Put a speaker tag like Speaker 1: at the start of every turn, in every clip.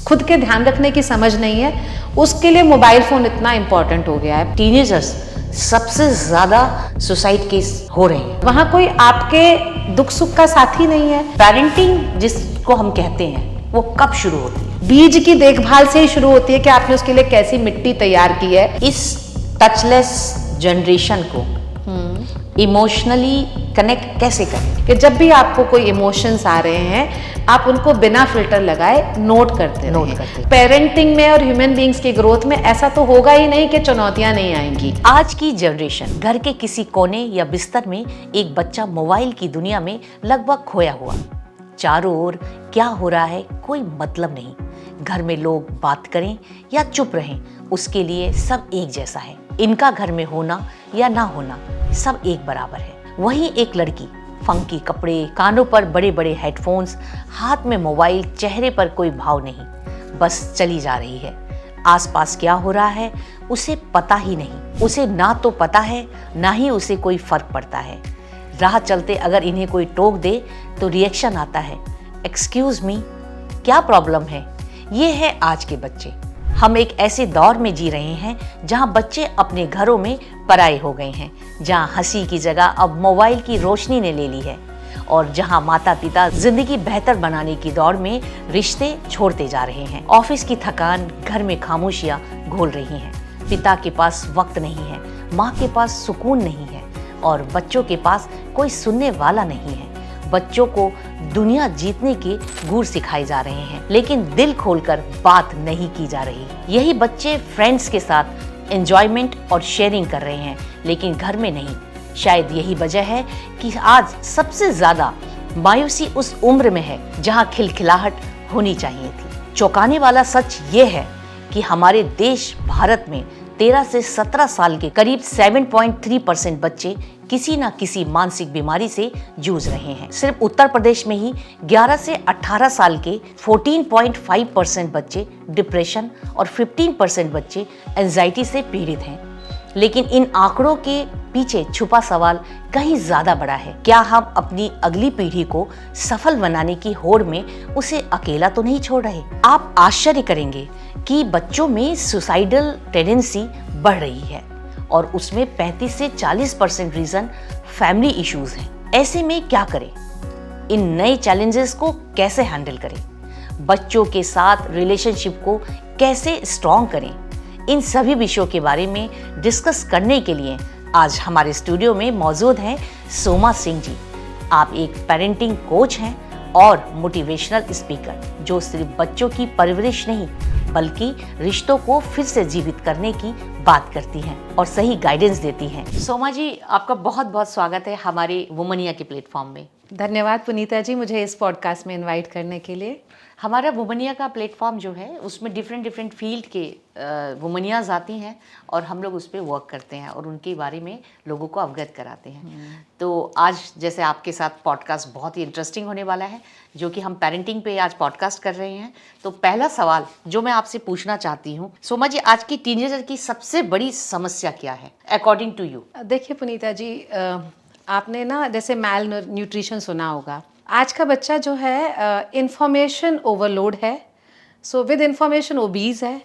Speaker 1: खुद के ध्यान रखने की समझ नहीं है, उसके लिए मोबाइल फ़ोन इतना इम्पॉर्टेंट हो गया है।
Speaker 2: टीनेजर्स सबसे ज़्यादा सुसाइड केस हो रहे हैं।
Speaker 1: वहाँ कोई आपके दुख सुख का साथी नहीं है।
Speaker 2: पेरेंटिंग जिसको हम कहते हैं वो कब शुरू होती है?
Speaker 1: बीज की देखभाल से ही शुरू होती है कि आपने उसके लिए कैसी मिट्टी तैयार की है।
Speaker 2: इस टचलेस जनरेशन को इमोशनली कनेक्ट कैसे करें?
Speaker 1: कि जब भी आपको कोई इमोशंस आ रहे हैं, आप उनको बिना फिल्टर लगाए नोट करते रहें। पेरेंटिंग में और ह्यूमन बीइंग्स की ग्रोथ में ऐसा तो होगा ही नहीं कि चुनौतियां नहीं आएंगी।
Speaker 2: आज की जनरेशन घर के किसी कोने या बिस्तर में एक बच्चा मोबाइल की दुनिया में लगभग खोया हुआ। चारों ओर क्या हो रहा है कोई मतलब नहीं। घर में लोग बात करें या चुप रहें, उसके लिए सब एक जैसा है। इनका घर में होना या ना होना सब एक बराबर है। वहीं एक लड़की, फंकी कपड़े, कानों पर बड़े बड़े हेडफोन्स, हाथ में मोबाइल, चेहरे पर कोई भाव नहीं, बस चली जा रही है। आसपास क्या हो रहा है उसे पता ही नहीं। उसे ना तो पता है ना ही उसे कोई फर्क पड़ता है। राह चलते अगर इन्हें कोई टोक दे तो रिएक्शन आता है, एक्सक्यूज मी, क्या प्रॉब्लम है? ये है आज के बच्चे। हम एक ऐसे दौर में जी रहे हैं जहां बच्चे अपने घरों में पराये हो गए हैं, जहां हंसी की जगह अब मोबाइल की रोशनी ने ले ली है और जहां माता पिता जिंदगी बेहतर बनाने की दौड़ में रिश्ते छोड़ते जा रहे हैं। ऑफिस की थकान घर में खामोशियां घोल रही हैं। पिता के पास वक्त नहीं है, माँ के पास सुकून नहीं है और बच्चों के पास कोई सुनने वाला नहीं है। बच्चों को दुनिया जीतने के गुर सिखाए जा रहे हैं, लेकिन दिल खोलकर बात नहीं की जा रही। यही बच्चे फ्रेंड्स के साथ एंजॉयमेंट और शेयरिंग कर रहे हैं, लेकिन घर में नहीं। शायद यही वजह है कि आज सबसे ज्यादा मायूसी उस उम्र में है जहां खिलखिलाहट होनी चाहिए थी। चौंकाने वाला सच ये है कि हमारे देश भारत में 13 से 17 साल के करीब 7.3% बच्चे किसी न किसी मानसिक बीमारी से जूझ रहे हैं। सिर्फ उत्तर प्रदेश में ही 11 से 18 साल के 14.5% बच्चे डिप्रेशन और 15% बच्चे एंजाइटी से पीड़ित हैं। लेकिन इन आंकड़ों के पीछे छुपा सवाल कहीं ज्यादा बड़ा है। क्या हम अपनी अगली पीढ़ी को सफल बनाने की होड़ में उसे अकेला तो नहीं छोड़ रहे? आप आश्चर्य करेंगे कि बच्चों में सुसाइडल टेंडेंसी बढ़ रही है और उसमें 35 से 40% रीजन फैमिली इश्यूज हैं। ऐसे में क्या करें? इन नए चैलेंजेस को कैसे हैंडल करें? बच्चों के साथ रिलेशनशिप को कैसे स्ट्रॉन्ग करें? इन सभी विषयों के बारे में डिस्कस करने के लिए आज हमारे स्टूडियो में मौजूद हैं सोमा सिंह जी। आप एक पेरेंटिंग कोच हैं और मोटिवेशनल स्पीकर, जो सिर्फ बच्चों की परवरिश नहीं बल्कि रिश्तों को फिर से जीवित करने की बात करती हैं और सही गाइडेंस देती हैं। सोमा जी, आपका बहुत बहुत स्वागत है हमारे वुमनिया के प्लेटफॉर्म में।
Speaker 1: धन्यवाद पुनीता जी, मुझे इस पॉडकास्ट में इनवाइट करने के लिए।
Speaker 2: हमारा वुमनिया का प्लेटफॉर्म जो है उसमें डिफरेंट फील्ड के वुमनियाज आती हैं और हम लोग उस पर वर्क करते हैं और उनके बारे में लोगों को अवगत कराते हैं। तो आज जैसे आपके साथ पॉडकास्ट बहुत ही इंटरेस्टिंग होने वाला है, जो कि हम पेरेंटिंग पे आज पॉडकास्ट कर रहे हैं। तो पहला सवाल जो मैं आपसे पूछना चाहती हूँ, सोमा जी, आज की टीनेजर की सबसे बड़ी समस्या क्या है अकॉर्डिंग टू यू?
Speaker 1: देखिए पुनीता जी, आपने ना जैसे मैल न्यूट्रिशन सुना होगा। आज का बच्चा जो है इंफॉर्मेशन ओवरलोड है, सो विद इंफॉर्मेशन ओबीज है,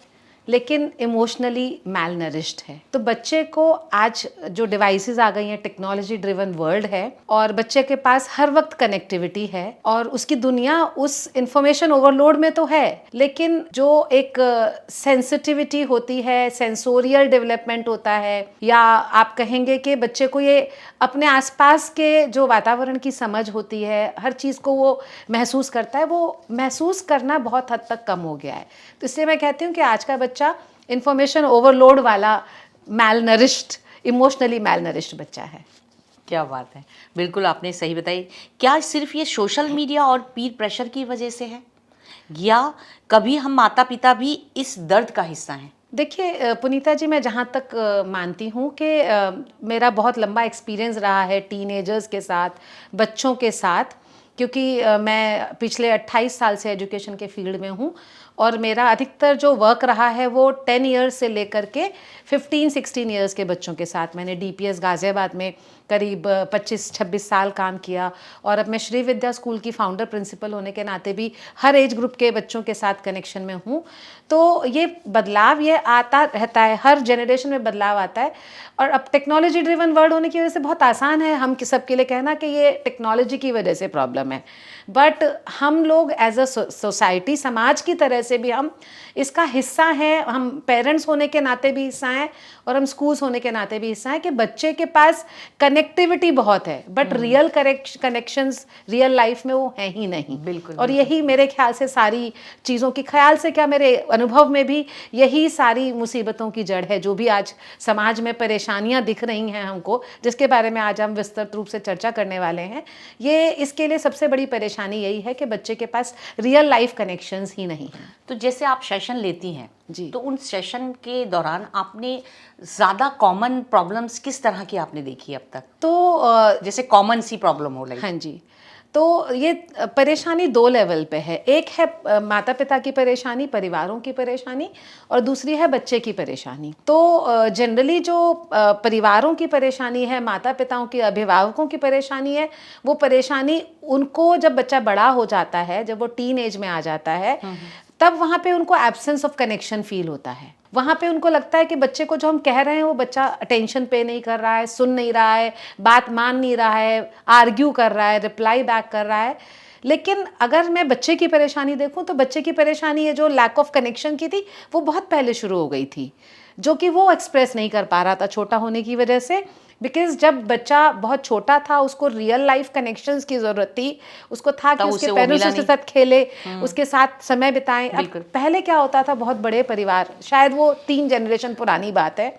Speaker 1: लेकिन इमोशनली मैल नरिश्ड है। तो बच्चे को आज जो डिवाइसेस आ गई हैं, टेक्नोलॉजी ड्रिवन वर्ल्ड है और बच्चे के पास हर वक्त कनेक्टिविटी है और उसकी दुनिया उस इंफॉर्मेशन ओवरलोड में तो है, लेकिन जो एक सेंसिटिविटी होती है, सेंसोरियल डेवलपमेंट होता है, या आप कहेंगे कि बच्चे को ये अपने आसपास के जो वातावरण की समझ होती है, हर चीज़ को वो महसूस करता है, वो महसूस करना बहुत हद तक कम हो गया है। तो इसलिए मैं कहती हूँ कि आज का बच्चा इंफॉर्मेशन ओवरलोड वाला मैल नरिश्ड, इमोशनली मैल नरिश्ड बच्चा है।
Speaker 2: क्या बात है, बिल्कुल आपने सही बताई। क्या सिर्फ ये सोशल मीडिया और पीर प्रेशर की वजह से है या कभी हम माता पिता भी इस दर्द का हिस्सा हैं?
Speaker 1: देखिए पुनीता जी, मैं जहाँ तक मानती हूँ कि मेरा बहुत लंबा एक्सपीरियंस रहा है टीनेजर्स के साथ, बच्चों के साथ, क्योंकि मैं पिछले 28 साल से एजुकेशन के फील्ड में हूँ और मेरा अधिकतर जो वर्क रहा है वो 10 इयर्स से लेकर के 15-16 इयर्स के बच्चों के साथ। मैंने DPS गाज़ियाबाद में करीब 25-26 साल काम किया, और अब मैं श्री विद्या स्कूल की फाउंडर प्रिंसिपल होने के नाते भी हर एज ग्रुप के बच्चों के साथ कनेक्शन में हूँ। तो ये बदलाव ये आता रहता है, हर जनरेशन में बदलाव आता है। और अब टेक्नोलॉजी ड्रिवन वर्ल्ड होने की वजह से बहुत आसान है हम सबके लिए कहना कि ये टेक्नोलॉजी की वजह से प्रॉब्लम है, बट हम लोग एज अ सोसाइटी, समाज की तरह से भी हम इसका हिस्सा हैं। हम पेरेंट्स होने के नाते भी हिस्सा हैं और हम स्कूल्स होने के नाते भी हिस्सा हैं कि बच्चे के पास कनेक्टिविटी बहुत है, but real connections real life में वो है ही नहीं।
Speaker 2: बिल्कुल,
Speaker 1: और यही मेरे ख्याल से सारी चीज़ों की, ख्याल से क्या, मेरे अनुभव में भी यही सारी मुसीबतों की जड़ है, जो भी आज समाज में परेशानियां दिख रही हैं हमको, जिसके बारे में आज हम विस्तृत रूप से चर्चा करने वाले हैं। ये इसके लिए सबसे बड़ी परेशानी यही है कि बच्चे के पास रियल लाइफ कनेक्शंस ही नहीं हैं।
Speaker 2: तो जैसे आप सेशन लेती हैं
Speaker 1: जी,
Speaker 2: तो उन सेशन के दौरान आपने ज़्यादा कॉमन प्रॉब्लम्स किस तरह की आपने देखी अब तक?
Speaker 1: तो
Speaker 2: जैसे कॉमन सी प्रॉब्लम हो, लाइक।
Speaker 1: हाँ जी, तो ये परेशानी 2 लेवल पे है। एक है माता पिता की परेशानी, परिवारों की परेशानी, और दूसरी है बच्चे की परेशानी। तो जनरली जो परिवारों की परेशानी है, माता पिताओं की, अभिभावकों की परेशानी है, वो परेशानी उनको जब बच्चा बड़ा हो जाता है, जब वो टीन एज में आ जाता है, तब वहाँ पे उनको एब्सेंस ऑफ कनेक्शन फील होता है। वहाँ पे उनको लगता है कि बच्चे को जो हम कह रहे हैं वो बच्चा अटेंशन पे नहीं कर रहा है, सुन नहीं रहा है, बात मान नहीं रहा है, आर्ग्यू कर रहा है, रिप्लाई बैक कर रहा है। लेकिन अगर मैं बच्चे की परेशानी देखूं तो बच्चे की परेशानी ये जो लैक ऑफ कनेक्शन की थी वो बहुत पहले शुरू हो गई थी, जो कि वो एक्सप्रेस नहीं कर पा रहा था छोटा होने की वजह से। बिकॉज जब बच्चा बहुत छोटा था उसको रियल लाइफ कनेक्शंस की ज़रूरत थी, उसको था कि उसके पेरेंट्स उसके साथ खेले, उसके साथ समय बिताएं। अब पहले क्या होता था, बहुत बड़े परिवार, शायद वो 3 जनरेशन पुरानी बात है,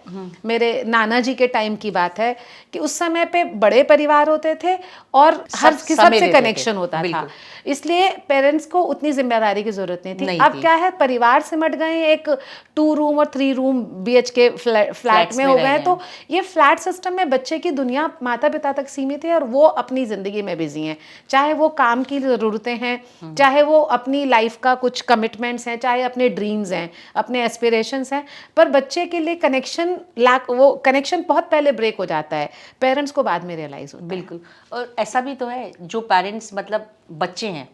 Speaker 1: मेरे नाना जी के टाइम की बात है, कि उस समय पे बड़े परिवार होते थे और हर सबसे कनेक्शन होता था, इसलिए पेरेंट्स को उतनी जिम्मेदारी की जरूरत नहीं थी। अब क्या है, परिवार सिमट गए, एक 2 रूम और 3 रूम BHK फ्लैट में हो गए। तो ये फ्लैट सिस्टम में बच्चे की दुनिया माता पिता तक सीमित है और वो अपनी ज़िंदगी में बिजी हैं, चाहे वो काम की ज़रूरतें हैं, चाहे वो अपनी लाइफ का कुछ कमिटमेंट्स हैं, चाहे अपने ड्रीम्स हैं, अपने एस्पिरेशंस हैं, पर बच्चे के लिए कनेक्शन वो कनेक्शन बहुत पहले ब्रेक हो जाता है, पेरेंट्स को बाद में रियलाइज़ होता है।
Speaker 2: बिल्कुल। और ऐसा भी तो है जो पेरेंट्स, मतलब बच्चे हैं,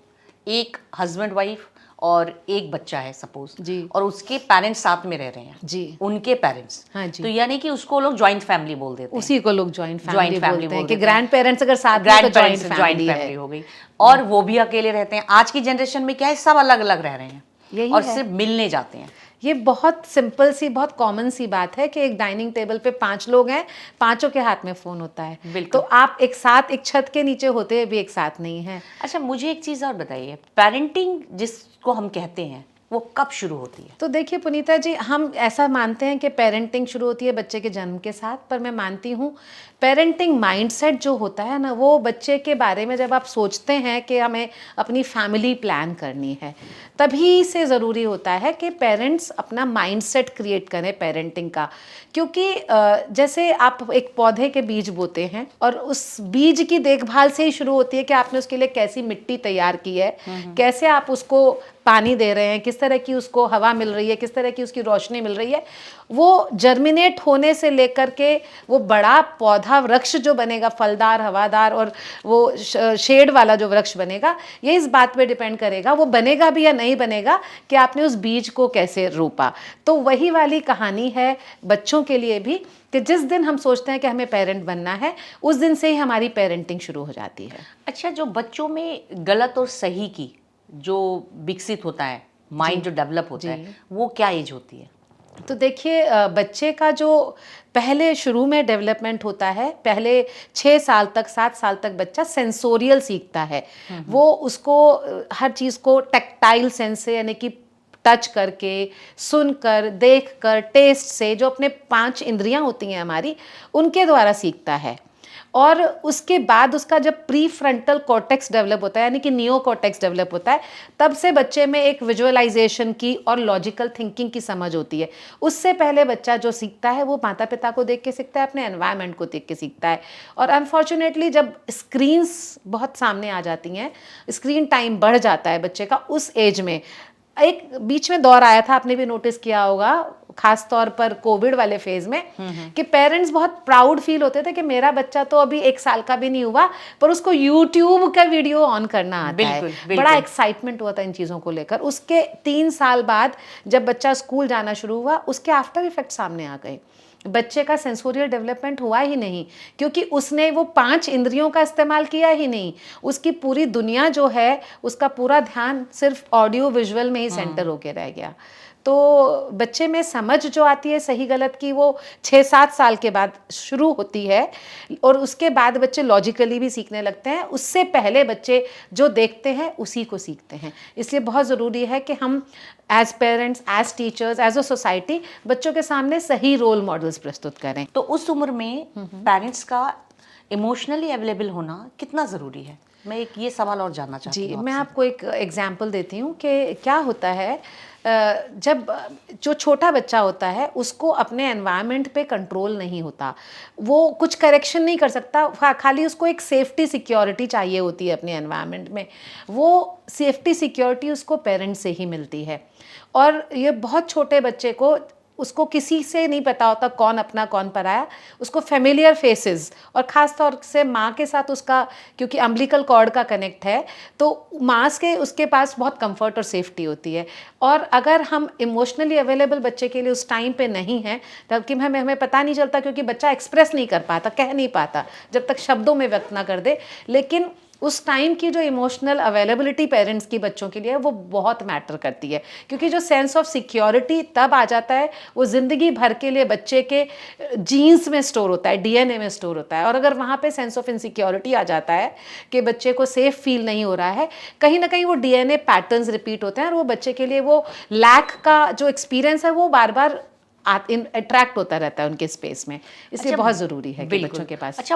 Speaker 2: एक हस्बैंड वाइफ और एक बच्चा है सपोज
Speaker 1: जी,
Speaker 2: और उसके पेरेंट्स साथ में रह रहे हैं
Speaker 1: जी,
Speaker 2: उनके पेरेंट्स,
Speaker 1: हाँ जी,
Speaker 2: तो यानी कि उसको लोग जॉइंट फैमिली बोल देते हैं।
Speaker 1: उसी को लोग जॉइंट फैमिली बोलते हैं कि ग्रैंड पेरेंट्स अगर साथ में तो
Speaker 2: जॉइंट फैमिली हो गई, और वो भी अकेले रहते हैं। आज की जनरेशन में क्या है, सब अलग अलग रह रहे हैं और सिर्फ मिलने जाते हैं।
Speaker 1: ये बहुत सिंपल सी, बहुत कॉमन सी बात है कि एक डाइनिंग टेबल पे 5 लोग हैं, पांचों के हाथ में फ़ोन होता है, तो आप एक साथ एक छत के नीचे होते हुए भी एक साथ नहीं है।
Speaker 2: अच्छा, मुझे एक चीज़ और बताइए, पेरेंटिंग जिसको हम कहते हैं वो कब शुरू होती है?
Speaker 1: तो देखिए पुनीता जी, हम ऐसा मानते हैं कि पेरेंटिंग शुरू होती है बच्चे के जन्म के साथ, पर मैं मानती हूँ पेरेंटिंग माइंडसेट जो होता है ना, वो बच्चे के बारे में जब आप सोचते हैं कि हमें अपनी फैमिली प्लान करनी है, तभी से ज़रूरी होता है कि पेरेंट्स अपना माइंडसेट क्रिएट करें पेरेंटिंग का। क्योंकि जैसे आप एक पौधे के बीज बोते हैं और उस बीज की देखभाल से ही शुरू होती है कि आपने उसके लिए कैसी मिट्टी तैयार की है, कैसे आप उसको पानी दे रहे हैं, किस तरह की उसको हवा मिल रही है, किस तरह की उसकी रोशनी मिल रही है। वो जर्मिनेट होने से लेकर के वो बड़ा पौधा वृक्ष जो बनेगा, फलदार, हवादार और वो शेड वाला जो वृक्ष बनेगा, ये इस बात पे डिपेंड करेगा वो बनेगा भी या नहीं बनेगा कि आपने उस बीज को कैसे रोपा। तो वही वाली कहानी है बच्चों के लिए भी कि जिस दिन हम सोचते हैं कि हमें पेरेंट बनना है, उस दिन से ही हमारी पेरेंटिंग शुरू हो जाती है।
Speaker 2: अच्छा, जो बच्चों में गलत और सही की जो विकसित होता है, माइंड जो डेवलप होता है, वो क्या एज होती है?
Speaker 1: तो देखिए, बच्चे का जो पहले शुरू में डेवलपमेंट होता है, पहले 6 साल तक, 7 साल तक बच्चा सेंसोरियल सीखता है। वो उसको हर चीज़ को टैक्टाइल सेंस से, यानी कि टच करके, सुनकर, देखकर, टेस्ट से, जो अपने 5 इंद्रियां होती हैं हमारी, उनके द्वारा सीखता है। और उसके बाद उसका जब प्री फ्रंटल कॉर्टेक्स डेवलप होता है, यानी कि नियो कॉर्टेक्स डेवलप होता है, तब से बच्चे में एक विजुअलाइजेशन की और लॉजिकल थिंकिंग की समझ होती है। उससे पहले बच्चा जो सीखता है वो माता पिता को देख के सीखता है, अपने एनवायरनमेंट को देख के सीखता है। और अनफॉर्चुनेटली जब स्क्रीन्स बहुत सामने आ जाती हैं, स्क्रीन टाइम बढ़ जाता है बच्चे का, उस एज में एक बीच में दौर आया था, आपने भी नोटिस किया होगा, खास तौर पर कोविड वाले फेज में, कि पेरेंट्स बहुत प्राउड फील होते थे कि मेरा बच्चा तो अभी 1 साल का भी नहीं हुआ पर उसको यूट्यूब का वीडियो ऑन करना आता है।
Speaker 2: बिल्कुल।
Speaker 1: बड़ा एक्साइटमेंट हुआ था इन चीज़ों को लेकर। उसके 3 साल बाद जब बच्चा स्कूल जाना शुरू हुआ, उसके आफ्टर इफेक्ट सामने आ गए। बच्चे का सेंसोरियल डेवलपमेंट हुआ ही नहीं, क्योंकि उसने वो 5 इंद्रियों का इस्तेमाल किया ही नहीं। उसकी पूरी दुनिया जो है, उसका पूरा ध्यान सिर्फ ऑडियो विजुअल में ही सेंटर होके रह गया। तो बच्चे में समझ जो आती है सही गलत की, वो 6-7 साल के बाद शुरू होती है, और उसके बाद बच्चे लॉजिकली भी सीखने लगते हैं। उससे पहले बच्चे जो देखते हैं उसी को सीखते हैं। इसलिए बहुत ज़रूरी है कि हम as parents, as teachers, as a society बच्चों के सामने सही रोल मॉडल्स प्रस्तुत करें।
Speaker 2: तो उस उम्र में पेरेंट्स का इमोशनली अवेलेबल होना कितना ज़रूरी है? मैं एक ये सवाल और जानना चाहती
Speaker 1: जी,
Speaker 2: हूँ
Speaker 1: मैं
Speaker 2: आपसे।
Speaker 1: आपको एक एग्जांपल देती हूँ कि क्या होता है। जब जो छोटा बच्चा होता है उसको अपने एनवायरनमेंट पे कंट्रोल नहीं होता, वो कुछ करेक्शन नहीं कर सकता, खाली उसको एक सेफ्टी सिक्योरिटी चाहिए होती है अपने एनवायरनमेंट में। वो सेफ्टी सिक्योरिटी उसको पेरेंट्स से ही मिलती है। और ये बहुत छोटे बच्चे को, उसको किसी से नहीं पता होता कौन अपना कौन पराया। उसको फेमिलियर फेसेस, और ख़ास तौर से माँ के साथ उसका, क्योंकि अम्बिलिकल कॉर्ड का कनेक्ट है, तो माँ के उसके पास बहुत कंफर्ट और सेफ्टी होती है। और अगर हम इमोशनली अवेलेबल बच्चे के लिए उस टाइम पे नहीं हैं, तब कि हमें पता नहीं चलता, क्योंकि बच्चा एक्सप्रेस नहीं कर पाता, कह नहीं पाता जब तक शब्दों में व्यक्त ना कर दे। लेकिन उस टाइम की जो इमोशनल अवेलेबिलिटी पेरेंट्स की बच्चों के लिए, वो बहुत मैटर करती है। क्योंकि जो सेंस ऑफ सिक्योरिटी तब आ जाता है, वो ज़िंदगी भर के लिए बच्चे के जीन्स में स्टोर होता है, डीएनए में स्टोर होता है। और अगर वहाँ पे सेंस ऑफ इनसिक्योरिटी आ जाता है कि बच्चे को सेफ फील नहीं हो रहा है, कहीं ना कहीं वो डीएनए पैटर्न्स रिपीट होते हैं, और वो बच्चे के लिए वो लैक का जो एक्सपीरियंस है वो बार बार अट्रैक्ट होता रहता है उनके स्पेस में। इसलिए बहुत ज़रूरी है कि बच्चों के पास।
Speaker 2: अच्छा,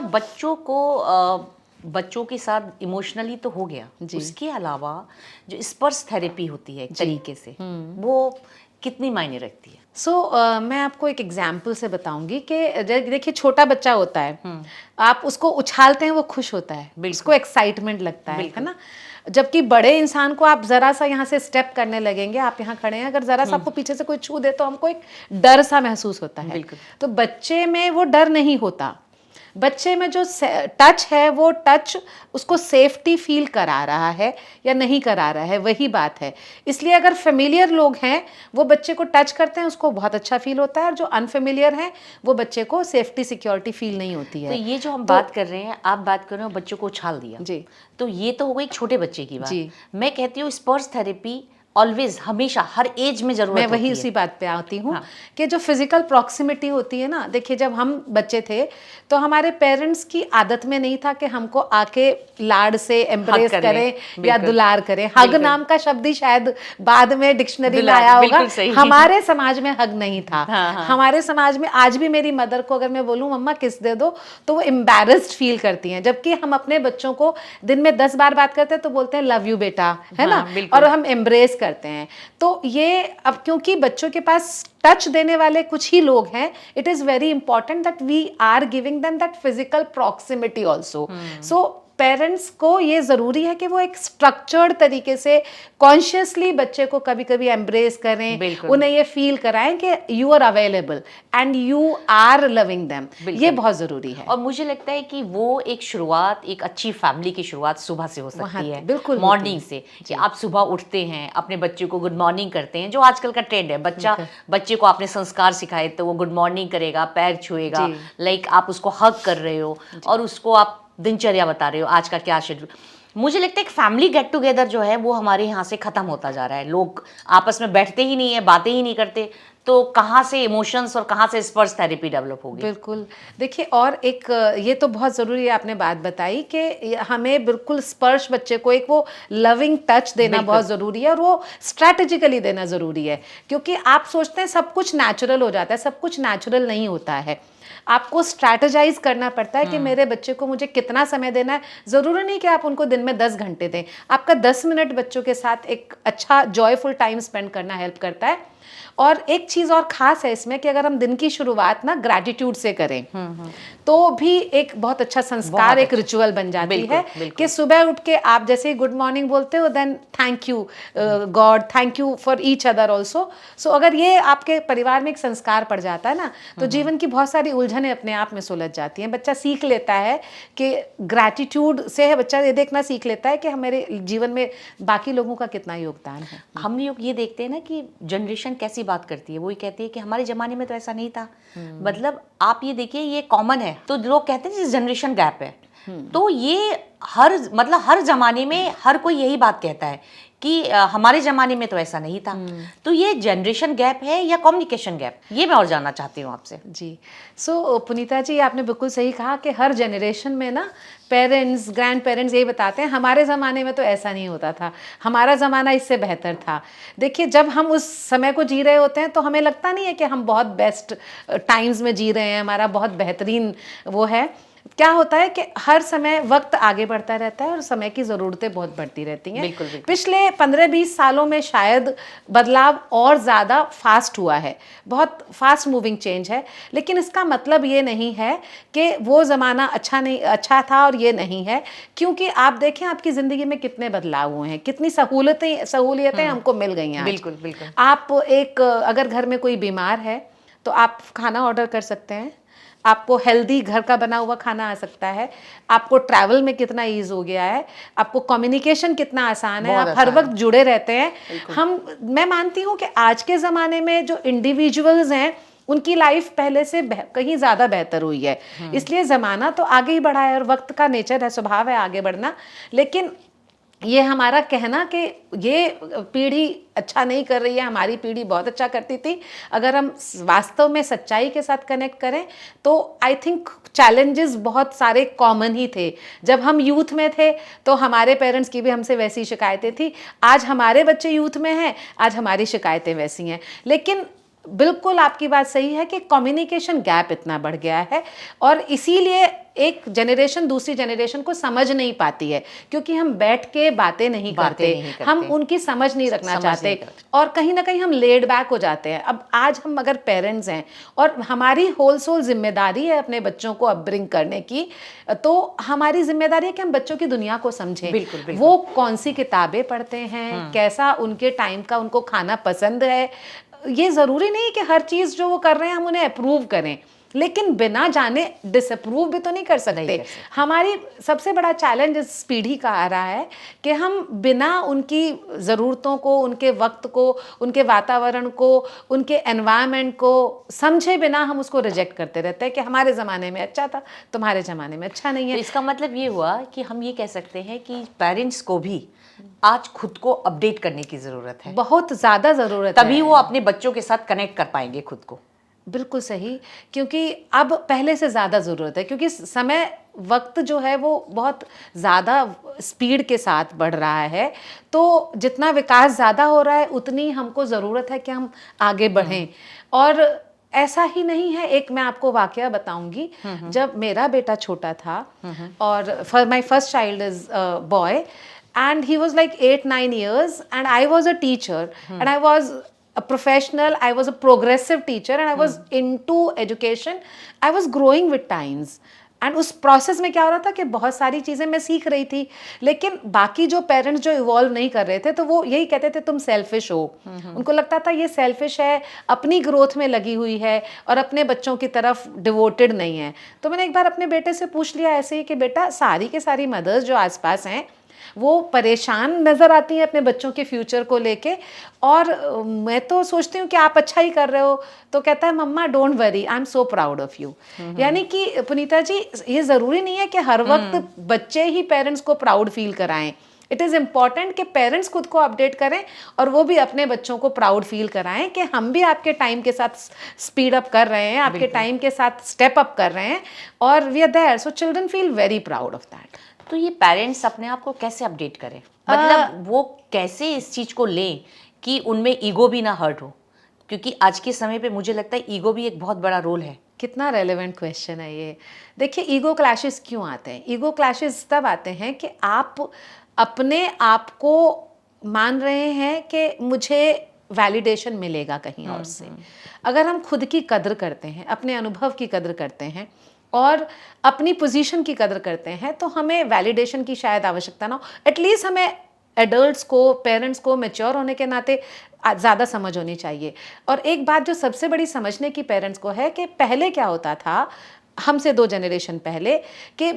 Speaker 2: बच्चों के साथ इमोशनली तो हो गया, उसके अलावा जो स्पर्श थेरेपी होती है एक तरीके से, वो कितनी मायने रखती है?
Speaker 1: मैं आपको एक एग्जाम्पल से बताऊंगी कि देखिए, छोटा बच्चा होता है, आप उसको उछालते हैं, वो खुश होता है, उसको एक्साइटमेंट लगता है ना। जबकि बड़े इंसान को आप जरा सा यहाँ से स्टेप करने लगेंगे, आप यहाँ खड़े हैं, अगर जरा सा आपको पीछे से कोई छू दे तो हमको एक डर सा महसूस होता है। तो बच्चे में वो डर नहीं होता। बच्चे में जो टच है, वो टच उसको सेफ्टी फील करा रहा है या नहीं करा रहा है, वही बात है। इसलिए अगर फेमिलियर लोग हैं, वो बच्चे को टच करते हैं, उसको बहुत अच्छा फील होता है, और जो अनफेमिलियर हैं, वो बच्चे को सेफ्टी सिक्योरिटी फील नहीं होती है।
Speaker 2: तो ये जो हम बात कर रहे हैं, आप बात कर रहे हो बच्चों को उछाल दिया
Speaker 1: जी,
Speaker 2: तो ये तो हो गई छोटे बच्चे की बात।
Speaker 1: जी।
Speaker 2: मैं कहती हूँ स्पर्श थेरेपी ऑलवेज, हमेशा, हर एज में जरूरत
Speaker 1: मैं वही
Speaker 2: होती
Speaker 1: उसी
Speaker 2: है।
Speaker 1: बात पे आती हूँ कि जो फिजिकल प्रॉक्सिमिटी होती है ना, देखिए जब हम बच्चे थे तो हमारे पेरेंट्स की आदत में नहीं था कि हमको आके लाड से एम्ब्रेस करें या दुलार करें। हग नाम का शब्द ही शायद बाद में डिक्शनरी में आया होगा। हमारे समाज में हग नहीं था। हमारे समाज में आज भी मेरी मदर को अगर मैं बोलूँ मम्मा किस दे दो, तो वो एम्बैरेस्ड फील करती हैं। जबकि हम अपने बच्चों को दिन में 10 बार बात करते हैं तो बोलते हैं लव यू बेटा, है ना, और हम एम्ब्रेस करते हैं। तो ये अब क्योंकि बच्चों के पास टच देने वाले कुछ ही लोग हैं, it is very important that we are giving them that physical proximity also. So parents को ये ज़रूरी है कि वो एक स्ट्रक्चर्ड तरीके से कॉन्शियसली बच्चे को कभी कभी एम्ब्रेस करें, उन्हें ये फील कराएं कि you are available and you are loving them. ये बहुत ज़रूरी है।
Speaker 2: और मुझे लगता है कि वो एक शुरुआत, एक अच्छी फैमिली की शुरुआत सुबह से हो सकती है।
Speaker 1: बिल्कुल,
Speaker 2: मॉर्निंग से, कि आप सुबह उठते हैं, अपने बच्चे को गुड मॉर्निंग करते हैं, जो आजकल का ट्रेंड है। बच्चे को आपने संस्कार सिखाए तो वो गुड मॉर्निंग करेगा, पैर छुएगा, लाइक आप उसको हग कर रहे हो और उसको आप दिनचर्या बता रहे हो, आज का क्या शेड्यूल। मुझे लगता है एक फैमिली गेट टुगेदर जो है वो हमारे यहाँ से ख़त्म होता जा रहा है। लोग आपस में बैठते ही नहीं है, बातें ही नहीं करते, तो कहाँ से इमोशंस और कहाँ से स्पर्श थेरेपी डेवलप होगी?
Speaker 1: बिल्कुल। देखिए, और एक ये तो बहुत ज़रूरी है, आपने बात बताई कि हमें बिल्कुल स्पर्श, बच्चे को एक वो लविंग टच देना बहुत ज़रूरी है, और वो स्ट्रैटेजिकली देना ज़रूरी है। क्योंकि आप सोचते हैं सब कुछ नेचुरल हो जाता है, सब कुछ नेचुरल नहीं होता है। आपको स्ट्रैटेजाइज करना पड़ता है कि मेरे बच्चे को मुझे कितना समय देना है। ज़रूरी नहीं कि आप उनको दिन में 10 घंटे दें, आपका 10 मिनट बच्चों के साथ एक अच्छा जॉयफुल टाइम स्पेंड करना हेल्प करता है। और एक चीज़ और ख़ास है इसमें कि अगर हम दिन की शुरुआत ना ग्रैटिट्यूड से करें तो भी एक बहुत अच्छा संस्कार, एक रिचुअल बन जाती है कि सुबह उठ के आप जैसे ही गुड मॉर्निंग बोलते हो, then thank you God, thank you for each other also. So अगर ये आपके परिवार में एक संस्कार पड़ जाता है ना, तो जीवन की बहुत सारी उलझनें अपने आप में सुलझ जाती हैं। बच्चा सीख लेता है कि ग्रैटिट्यूड से बच्चा ये देखना सीख लेता है कि हमारे जीवन में बाकी लोगों का कितना योगदान है।
Speaker 2: हम लोग ये देखते हैं ना कि जनरेशन कैसी बात करती है, वो ये कहती है कि हमारे ज़माने में तो ऐसा नहीं था। मतलब आप ये देखिए, ये कॉमन है, तो लोग कहते हैं जनरेशन गैप है। तो ये हर ज़माने में हर कोई यही बात कहता है कि हमारे ज़माने में तो ऐसा नहीं था। तो ये जनरेशन गैप है या कम्युनिकेशन गैप, ये मैं और जानना चाहती हूँ आपसे।
Speaker 1: जी, सो पुनीता जी, आपने बिल्कुल सही कहा कि हर जनरेशन में ना पेरेंट्स, ग्रैंड पेरेंट्स यही बताते हैं हमारे ज़माने में तो ऐसा नहीं होता था, हमारा ज़माना इससे बेहतर था। देखिए, जब हम उस समय को जी रहे होते हैं तो हमें लगता नहीं है कि हम बहुत बेस्ट टाइम्स में जी रहे हैं, हमारा बहुत बेहतरीन वो है। क्या होता है कि हर समय वक्त आगे बढ़ता रहता है और समय की ज़रूरतें बहुत बढ़ती रहती हैं।
Speaker 2: बिल्कुल, बिल्कुल।
Speaker 1: पिछले 15-20 सालों में शायद बदलाव और ज़्यादा फास्ट हुआ है, बहुत फास्ट मूविंग चेंज है। लेकिन इसका मतलब ये नहीं है कि वो ज़माना अच्छा था और ये नहीं है, क्योंकि आप देखें आपकी ज़िंदगी में कितने बदलाव हुए हैं, कितनी सहूलियतें हमको मिल गई हैं आज।
Speaker 2: बिल्कुल, बिल्कुल।
Speaker 1: आप अगर घर में कोई बीमार है तो आप खाना ऑर्डर कर सकते हैं, आपको हेल्दी घर का बना हुआ खाना आ सकता है, आपको ट्रैवल में कितना ईज हो गया है, आपको कम्युनिकेशन कितना आसान है, आप हर वक्त जुड़े रहते हैं। मैं मानती हूँ कि आज के ज़माने में जो इंडिविजुअल्स हैं उनकी लाइफ पहले से कहीं ज़्यादा बेहतर हुई है। इसलिए ज़माना तो आगे ही बढ़ा है और वक्त का नेचर है, स्वभाव है आगे बढ़ना। लेकिन ये हमारा कहना कि ये पीढ़ी अच्छा नहीं कर रही है, हमारी पीढ़ी बहुत अच्छा करती थी, अगर हम वास्तव में सच्चाई के साथ कनेक्ट करें तो आई थिंक चैलेंजेस बहुत सारे कॉमन ही थे। जब हम यूथ में थे तो हमारे पेरेंट्स की भी हमसे वैसी शिकायतें थी, आज हमारे बच्चे यूथ में हैं, आज हमारी शिकायतें वैसी हैं। लेकिन बिल्कुल आपकी बात सही है कि कम्युनिकेशन गैप इतना बढ़ गया है और इसीलिए एक जनरेशन दूसरी जनरेशन को समझ नहीं पाती है, क्योंकि हम बैठ के बातें नहीं करते, हम उनकी समझ नहीं रखना चाहते और कहीं ना कहीं हम लेड बैक हो जाते हैं। अब आज हम अगर पेरेंट्स हैं और हमारी होल सोल जिम्मेदारी है अपने बच्चों को अपब्रिंग करने की, तो हमारी जिम्मेदारी है कि हम बच्चों की दुनिया को समझें।
Speaker 2: बिल्कुल।
Speaker 1: वो कौन सी किताबें पढ़ते हैं, कैसा उनके टाइम का उनको खाना पसंद है। ये ज़रूरी नहीं कि हर चीज़ जो वो कर रहे हैं हम उन्हें अप्रूव करें, लेकिन बिना जाने डिसअप्रूव भी तो नहीं कर सकते। हमारी सबसे बड़ा चैलेंज इस पीढ़ी का आ रहा है कि हम बिना उनकी ज़रूरतों को, उनके वक्त को, उनके वातावरण को, उनके एनवायरनमेंट को समझे बिना हम उसको रिजेक्ट करते रहते हैं कि हमारे ज़माने में अच्छा था, तुम्हारे ज़माने में अच्छा नहीं है।
Speaker 2: तो इसका मतलब ये हुआ कि हम ये कह सकते हैं कि पेरेंट्स को भी आज खुद को अपडेट करने की ज़रूरत है,
Speaker 1: बहुत ज़्यादा ज़रूरत है,
Speaker 2: तभी वो अपने बच्चों के साथ कनेक्ट कर पाएंगे खुद को।
Speaker 1: बिल्कुल सही, क्योंकि अब पहले से ज़्यादा ज़रूरत है, क्योंकि समय वक्त जो है वो बहुत ज़्यादा स्पीड के साथ बढ़ रहा है। तो जितना विकास ज़्यादा हो रहा है उतनी हमको ज़रूरत है कि हम आगे बढ़ें। और ऐसा ही नहीं है, एक मैं आपको वाकया बताऊंगी। जब मेरा बेटा छोटा था और my first child is boy and he was like 8-9 years and I was a teacher and I was a professional, I was a progressive teacher and I was into education, I was growing with times and उस process में क्या हो रहा था कि बहुत सारी चीज़ें मैं सीख रही थी, लेकिन बाकी जो पेरेंट्स जो इवॉल्व नहीं कर रहे थे तो वो यही कहते थे तुम सेल्फिश हो। उनको लगता था ये सेल्फिश है, अपनी ग्रोथ में लगी हुई है और अपने बच्चों की तरफ डिवोटेड नहीं है। तो मैंने एक बार अपने बेटे से पूछ लिया ऐसे ही कि बेटा, सारी के सारी मदर्स जो आसपास हैं वो परेशान नज़र आती हैं अपने बच्चों के फ्यूचर को लेके, और मैं तो सोचती हूँ कि आप अच्छा ही कर रहे हो। तो कहता है mamma don't worry, I am so proud of you. यानी कि पुनीता जी, ये ज़रूरी नहीं है कि हर वक्त बच्चे ही पेरेंट्स को प्राउड फील कराएं। इट इज़ इम्पॉर्टेंट कि पेरेंट्स खुद को अपडेट करें और वो भी अपने बच्चों को प्राउड फील कराएं कि हम भी आपके टाइम के साथ स्पीड अप कर रहे हैं, आपके टाइम के साथ स्टेप अप कर रहे हैं और we are there, so children feel very proud of that.
Speaker 2: तो ये पेरेंट्स अपने आप को कैसे अपडेट करें, मतलब वो कैसे इस चीज़ को लें कि उनमें ईगो भी ना हर्ट हो, क्योंकि आज के समय पे मुझे लगता है ईगो भी एक बहुत बड़ा रोल है।
Speaker 1: कितना रेलेवेंट क्वेश्चन है ये। देखिए, ईगो क्लैशेस क्यों आते हैं? ईगो क्लैशेस तब आते हैं कि आप अपने आप को मान रहे हैं कि मुझे वैलिडेशन मिलेगा कहीं और से। अगर हम खुद की कदर करते हैं, अपने अनुभव की कदर करते हैं और अपनी पोजीशन की कदर करते हैं, तो हमें वैलिडेशन की शायद आवश्यकता ना हो। एटलीस्ट हमें एडल्ट्स को, पेरेंट्स को मैच्योर होने के नाते ज़्यादा समझ होनी चाहिए। और एक बात जो सबसे बड़ी समझने की पेरेंट्स को है कि पहले क्या होता था, हमसे 2 जनरेशन पहले, कि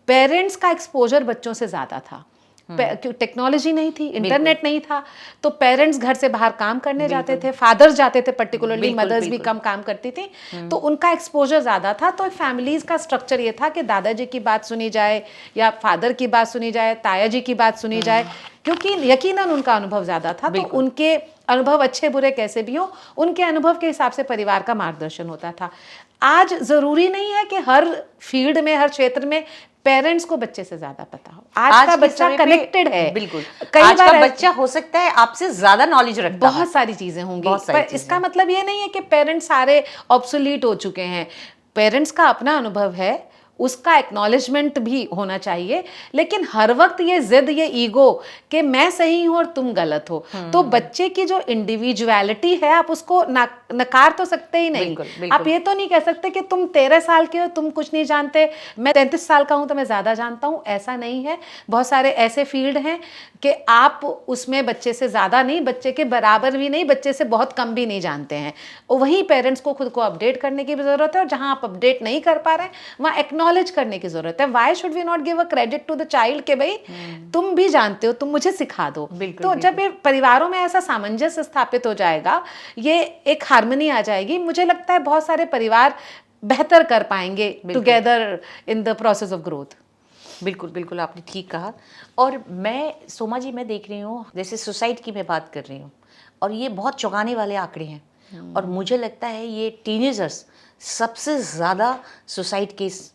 Speaker 1: पेरेंट्स का एक्सपोजर बच्चों से ज़्यादा था। टेक्नोलॉजी नहीं थी, इंटरनेट नहीं था, तो पेरेंट्स घर से बाहर काम करने जाते थे, फादर्स जाते थे, पर्टिकुलरली मदर्स भी कम काम करती थी, तो उनका एक्सपोजर ज़्यादा था। तो फैमिलीज का स्ट्रक्चर ये था कि दादाजी की बात सुनी जाए या फादर की बात सुनी जाए, ताया जी की बात सुनी जाए, क्योंकि यकीनन उनका अनुभव ज़्यादा था, तो उनके अनुभव अच्छे बुरे कैसे भी हो, उनके अनुभव के हिसाब से परिवार का मार्गदर्शन होता था। आज ज़रूरी नहीं है कि हर फील्ड में, हर क्षेत्र में पेरेंट्स को बच्चे से ज्यादा पता हो। आज का बच्चा कनेक्टेड है।
Speaker 2: बिल्कुल, आज का बच्चा हो सकता है आपसे ज्यादा नॉलेज रखता है,
Speaker 1: बहुत सारी चीजें होंगी, पर इसका मतलब ये नहीं है कि पेरेंट्स सारे ऑब्सोलीट हो चुके हैं। पेरेंट्स का अपना अनुभव है, उसका एक्नॉलेजमेंट भी होना चाहिए, लेकिन हर वक्त ये जिद, ये ईगो कि मैं सही हूं और तुम गलत हो, तो बच्चे की जो इंडिविजुअलिटी है आप उसको नकार तो सकते ही नहीं।
Speaker 2: बिल्कुल, बिल्कुल।
Speaker 1: आप ये तो नहीं कह सकते कि तुम 13 साल के हो, तुम कुछ नहीं जानते, मैं 33 साल का हूं तो मैं ज्यादा जानता हूं। ऐसा नहीं है। बहुत सारे ऐसे फील्ड हैं कि आप उसमें बच्चे से ज्यादा नहीं, बच्चे के बराबर भी नहीं, बच्चे से बहुत कम भी नहीं जानते हैं। और वहीं पेरेंट्स को खुद को अपडेट करने की भी जरूरत है, और जहां आप अपडेट नहीं कर पा रहे हैं वहां एक्नॉलेज करने की जरूरत है। Why should we not give a credit to the child के भाई तुम भी जानते हो, तुम मुझे सिखा दो। तो जब ये परिवारों में ऐसा सामंजस्य स्थापित हो जाएगा, ये एक हार्मनी आ जाएगी, मुझे लगता है बहुत सारे परिवार बेहतर कर पाएंगे together in the process of growth.
Speaker 2: बिल्कुल बिल्कुल, आपने ठीक कहा। और मैं सोमा जी, मैं देख रही हूँ, जैसे सुसाइड की मैं बात कर रही हूँ, और ये बहुत चौंकाने वाले आंकड़े हैं, और मुझे लगता है ये टीनेजर्स सबसे ज़्यादा सुसाइड केस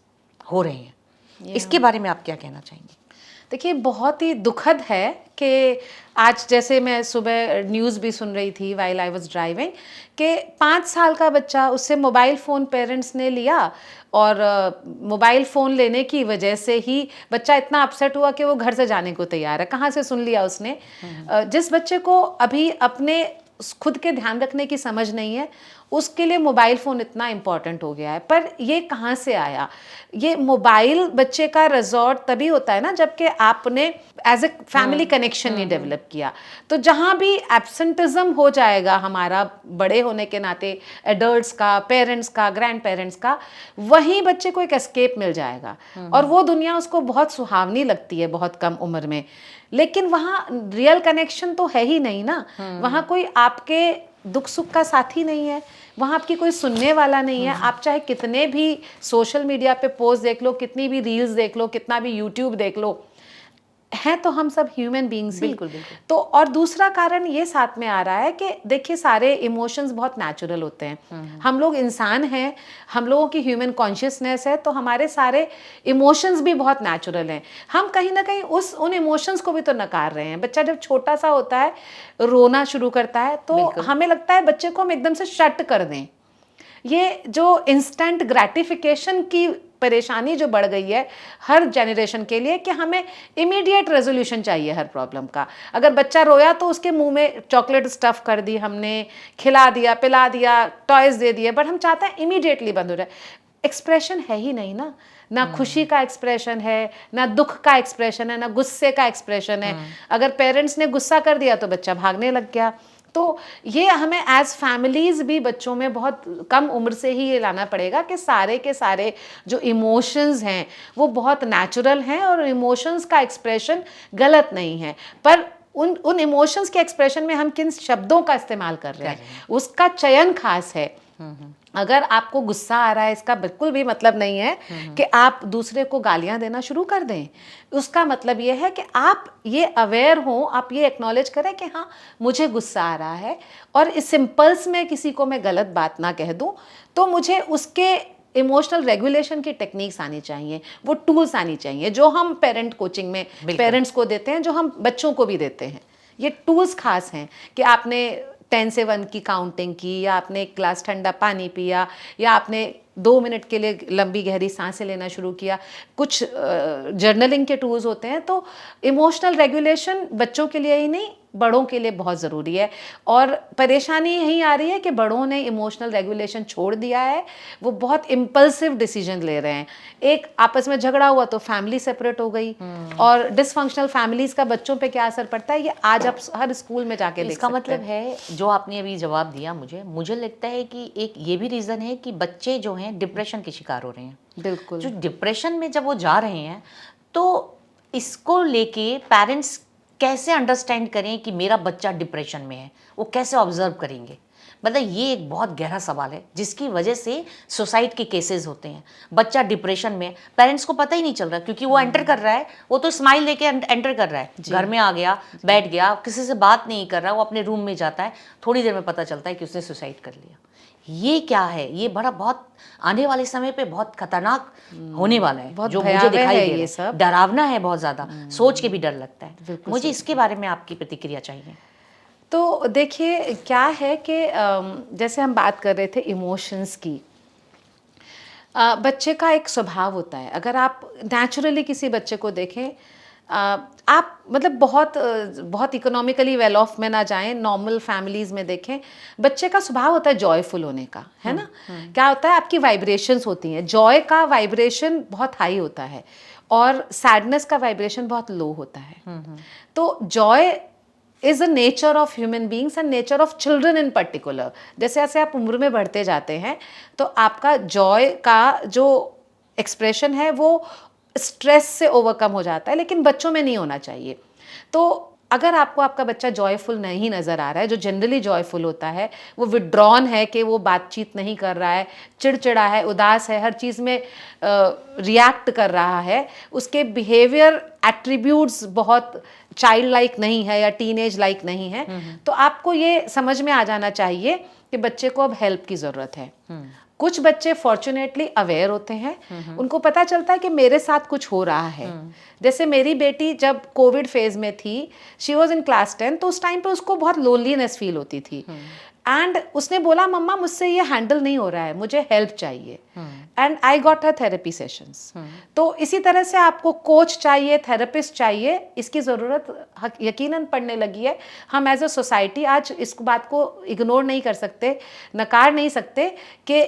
Speaker 2: हो रहे हैं। इसके बारे में आप क्या कहना चाहेंगे?
Speaker 1: देखिए, बहुत ही दुखद है कि आज, जैसे मैं सुबह न्यूज़ भी सुन रही थी वाइल आई वाज ड्राइविंग, कि 5 साल का बच्चा, उससे मोबाइल फ़ोन पेरेंट्स ने लिया, और मोबाइल फ़ोन लेने की वजह से ही बच्चा इतना अपसेट हुआ कि वो घर से जाने को तैयार है। कहाँ से सुन लिया उसने? जिस बच्चे को अभी अपने खुद के ध्यान रखने की समझ नहीं है, उसके लिए मोबाइल फ़ोन इतना इम्पॉर्टेंट हो गया है। पर ये कहाँ से आया? ये मोबाइल बच्चे का रिजॉर्ट तभी होता है ना जबकि आपने एज ए फैमिली कनेक्शन नहीं डेवलप किया। तो जहाँ भी एब्सेंटिज्म हो जाएगा हमारा बड़े होने के नाते, एडल्ट्स का, पेरेंट्स का, ग्रैंड पेरेंट्स का, वहीं बच्चे को एक एस्केप मिल जाएगा, और वो दुनिया उसको बहुत सुहावनी लगती है बहुत कम उम्र में। लेकिन वहाँ रियल कनेक्शन तो है ही नहीं ना। वहाँ कोई आपके दुख सुख का साथी नहीं है, वहाँ आपकी कोई सुनने वाला नहीं है। आप चाहे कितने भी सोशल मीडिया पे पोस्ट देख लो, कितनी भी रील्स देख लो, कितना भी यूट्यूब देख लो, हैं तो हम सब ह्यूमन बींग्स ही।
Speaker 2: बिल्कुल।
Speaker 1: तो और दूसरा कारण ये साथ में आ रहा है कि देखिए, सारे इमोशंस बहुत नेचुरल होते हैं। हम लोग इंसान हैं, हम लोगों की ह्यूमन कॉन्शियसनेस है, तो हमारे सारे इमोशंस भी बहुत नेचुरल हैं। हम कहीं ना कहीं उन इमोशंस को भी तो नकार रहे हैं। बच्चा जब छोटा सा होता है, रोना शुरू करता है, तो हमें लगता है बच्चे को हम एकदम से शट कर दें। ये जो इंस्टेंट ग्रेटिफिकेशन की परेशानी जो बढ़ गई है हर जनरेशन के लिए, कि हमें इमीडिएट रेजोल्यूशन चाहिए हर प्रॉब्लम का। अगर बच्चा रोया तो उसके मुंह में चॉकलेट स्टफ कर दी हमने, खिला दिया, पिला दिया, टॉयज दे दिए, बट हम चाहते हैं इमीडिएटली बंद हो जाए। एक्सप्रेशन है ही नहीं ना खुशी का एक्सप्रेशन है, ना दुख का एक्सप्रेशन है, ना गुस्से का एक्सप्रेशन है। अगर पेरेंट्स ने गुस्सा कर दिया तो बच्चा भागने लग गया। तो ये हमें एज फैमिलीज भी बच्चों में बहुत कम उम्र से ही ये लाना पड़ेगा कि सारे के सारे जो इमोशंस हैं वो बहुत नेचुरल हैं, और इमोशंस का एक्सप्रेशन गलत नहीं है। पर उन इमोशंस के एक्सप्रेशन में हम किन शब्दों का इस्तेमाल कर रहे हैं, उसका चयन खास है। अगर आपको गुस्सा आ रहा है, इसका बिल्कुल भी मतलब नहीं है कि आप दूसरे को गालियां देना शुरू कर दें। उसका मतलब ये है कि आप ये अवेयर हो, आप ये एक्नॉलेज करें कि हाँ, मुझे गुस्सा आ रहा है, और इस सिंपल्स में किसी को मैं गलत बात ना कह दूं, तो मुझे उसके इमोशनल रेगुलेशन की टेक्निक्स आनी चाहिए, वो टूल्स आनी चाहिए जो हम पेरेंट कोचिंग में पेरेंट्स को देते हैं, जो हम बच्चों को भी देते हैं। ये टूल्स खास हैं कि आपने 10 से 1 की काउंटिंग की, या आपने एक ग्लास ठंडा पानी पिया, या आपने 2 मिनट के लिए लंबी गहरी सांसें लेना शुरू किया, कुछ जर्नलिंग के टूल्स होते हैं। तो इमोशनल रेगुलेशन बच्चों के लिए ही नहीं, बड़ों के लिए बहुत ज़रूरी है। और परेशानी यही आ रही है कि बड़ों ने इमोशनल रेगुलेशन छोड़ दिया है, वो बहुत इम्पल्सिव डिसीजन ले रहे हैं। एक आपस में झगड़ा हुआ तो फैमिली सेपरेट हो गई, और डिसफंक्शनल फैमिलीज का बच्चों पे क्या असर पड़ता है ये आज आप हर स्कूल में जाके देख
Speaker 2: इसका
Speaker 1: सकते
Speaker 2: मतलब
Speaker 1: हैं।
Speaker 2: है, जो आपने अभी जवाब दिया मुझे लगता है कि एक ये भी रीज़न है कि बच्चे जो हैं डिप्रेशन के शिकार हो रहे हैं।
Speaker 1: बिल्कुल,
Speaker 2: जो डिप्रेशन में जब वो जा रहे हैं, तो इसको लेके पेरेंट्स कैसे अंडरस्टैंड करें कि मेरा बच्चा डिप्रेशन में है, वो कैसे ऑब्जर्व करेंगे? मतलब ये एक बहुत गहरा सवाल है, जिसकी वजह से सुसाइड के केसेस होते हैं। बच्चा डिप्रेशन में, पेरेंट्स को पता ही नहीं चल रहा, क्योंकि वो एंटर कर रहा है, वो तो स्माइल लेके एंटर कर रहा है, घर में आ गया, बैठ गया, किसी से बात नहीं कर रहा, वो अपने रूम में जाता है, थोड़ी देर में पता चलता है कि उसने सुसाइड कर लिया। ये क्या है? ये बड़ा बहुत आने वाले समय पे बहुत खतरनाक होने वाला है,
Speaker 1: बहुत
Speaker 2: जो मुझे
Speaker 1: भयावह
Speaker 2: दिखाई
Speaker 1: है
Speaker 2: दे
Speaker 1: ये
Speaker 2: रहा है।
Speaker 1: सब।
Speaker 2: डरावना है बहुत ज़्यादा, सोच के भी डर लगता है।
Speaker 1: बिल्कुल
Speaker 2: मुझे इसके बारे में आपकी प्रतिक्रिया चाहिए।
Speaker 1: तो देखिए क्या है कि जैसे हम बात कर रहे थे इमोशंस की, बच्चे का एक स्वभाव होता है। अगर आप नेचुरली किसी बच्चे को देखें, आप मतलब बहुत इकोनॉमिकली वेल ऑफ में ना जाएं, नॉर्मल फैमिलीज़ में देखें, बच्चे का स्वभाव होता है जॉयफुल होने का, है ना। क्या होता है, आपकी वाइब्रेशंस होती हैं, जॉय का वाइब्रेशन बहुत हाई होता है और सैडनेस का वाइब्रेशन बहुत लो होता है। तो Joy is a nature of human beings and nature of children in particular. जैसे जैसे आप उम्र में बढ़ते जाते हैं तो आपका जॉय का जो एक्सप्रेशन है वो स्ट्रेस से ओवरकम हो जाता है, लेकिन बच्चों में नहीं होना चाहिए। तो अगर आपको आपका बच्चा जॉयफुल नहीं नज़र आ रहा है, जो जनरली जॉयफुल होता है, वो विड्रॉन है कि वो बातचीत नहीं कर रहा है, चिड़चिड़ा है, उदास है, हर चीज़ में रिएक्ट कर रहा है, उसके बिहेवियर एट्रीब्यूट्स बहुत चाइल्ड लाइक नहीं है या टीनेज लाइक नहीं है, तो आपको ये समझ में आ जाना चाहिए कि बच्चे को अब हेल्प की ज़रूरत है। कुछ बच्चे फॉर्चुनेटली अवेयर होते हैं, उनको पता चलता है कि मेरे साथ कुछ हो रहा है। जैसे मेरी बेटी जब कोविड फेज में थी, शी वॉज इन क्लास 10, तो उस टाइम पे उसको बहुत लोनलीनेस फील होती थी एंड उसने बोला मम्मा मुझसे ये हैंडल नहीं हो रहा है, मुझे हेल्प चाहिए, and I got her therapy sessions. तो इसी तरह से आपको कोच चाहिए, थेरेपिस्ट चाहिए, इसकी ज़रूरत यकीनन पड़ने लगी है। हम एज अ सोसाइटी आज इस बात को इग्नोर नहीं कर सकते, नकार नहीं सकते कि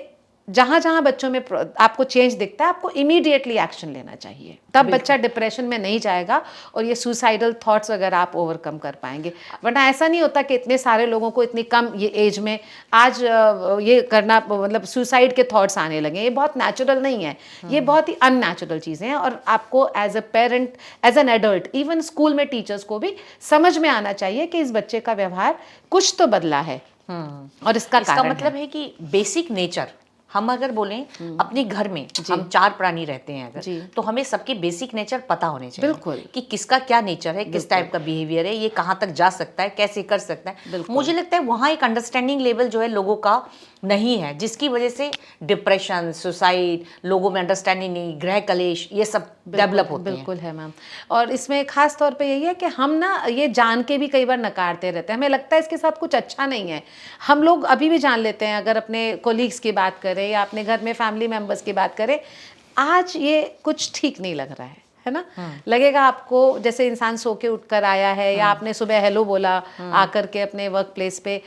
Speaker 1: जहाँ जहाँ बच्चों में आपको चेंज दिखता है, आपको इमीडिएटली एक्शन लेना चाहिए, तब बच्चा डिप्रेशन में नहीं जाएगा और ये सुसाइडल थॉट्स वगैरह आप ओवरकम कर पाएंगे। वरना ऐसा नहीं होता कि इतने सारे लोगों को इतनी कम ये एज में आज ये करना, मतलब सुसाइड के थॉट्स आने लगे। ये बहुत नेचुरल नहीं है, ये बहुत ही अननेचुरल चीज़ें हैं और आपको as a parent, as an adult, even school में टीचर्स को भी समझ में आना चाहिए कि इस बच्चे का व्यवहार कुछ तो बदला है और इसका कारण
Speaker 2: मतलब है कि बेसिक नेचर, हम अगर बोलें अपने घर में हम 4 प्राणी रहते हैं अगर, तो हमें सबके बेसिक नेचर पता होने चाहिए।
Speaker 1: बिल्कुल।
Speaker 2: कि किसका क्या नेचर है, किस टाइप का बिहेवियर है, ये कहाँ तक जा सकता है, कैसे कर सकता है। मुझे लगता है वहाँ एक अंडरस्टैंडिंग लेवल जो है लोगों का नहीं है, जिसकी वजह से डिप्रेशन, सुसाइड, लोगों में अंडरस्टैंडिंग नहीं, गृह कलेश, ये सब डेवलप होते हैं।
Speaker 1: बिल्कुल है मैम। और इसमें खास तौर पे यही है कि हम ना ये जान के भी कई बार नकारते रहते हैं, हमें लगता है इसके साथ कुछ अच्छा नहीं है। हम लोग अभी भी जान लेते हैं, अगर अपने कोलीग्स की बात करें या अपने घर में फैमिली मेम्बर्स की बात करें, आज ये कुछ ठीक नहीं लग रहा है ना। लगेगा आपको जैसे इंसान सो के उठकर आया है या आपने सुबह हेलो बोला आकर के अपने वर्क प्लेस पे,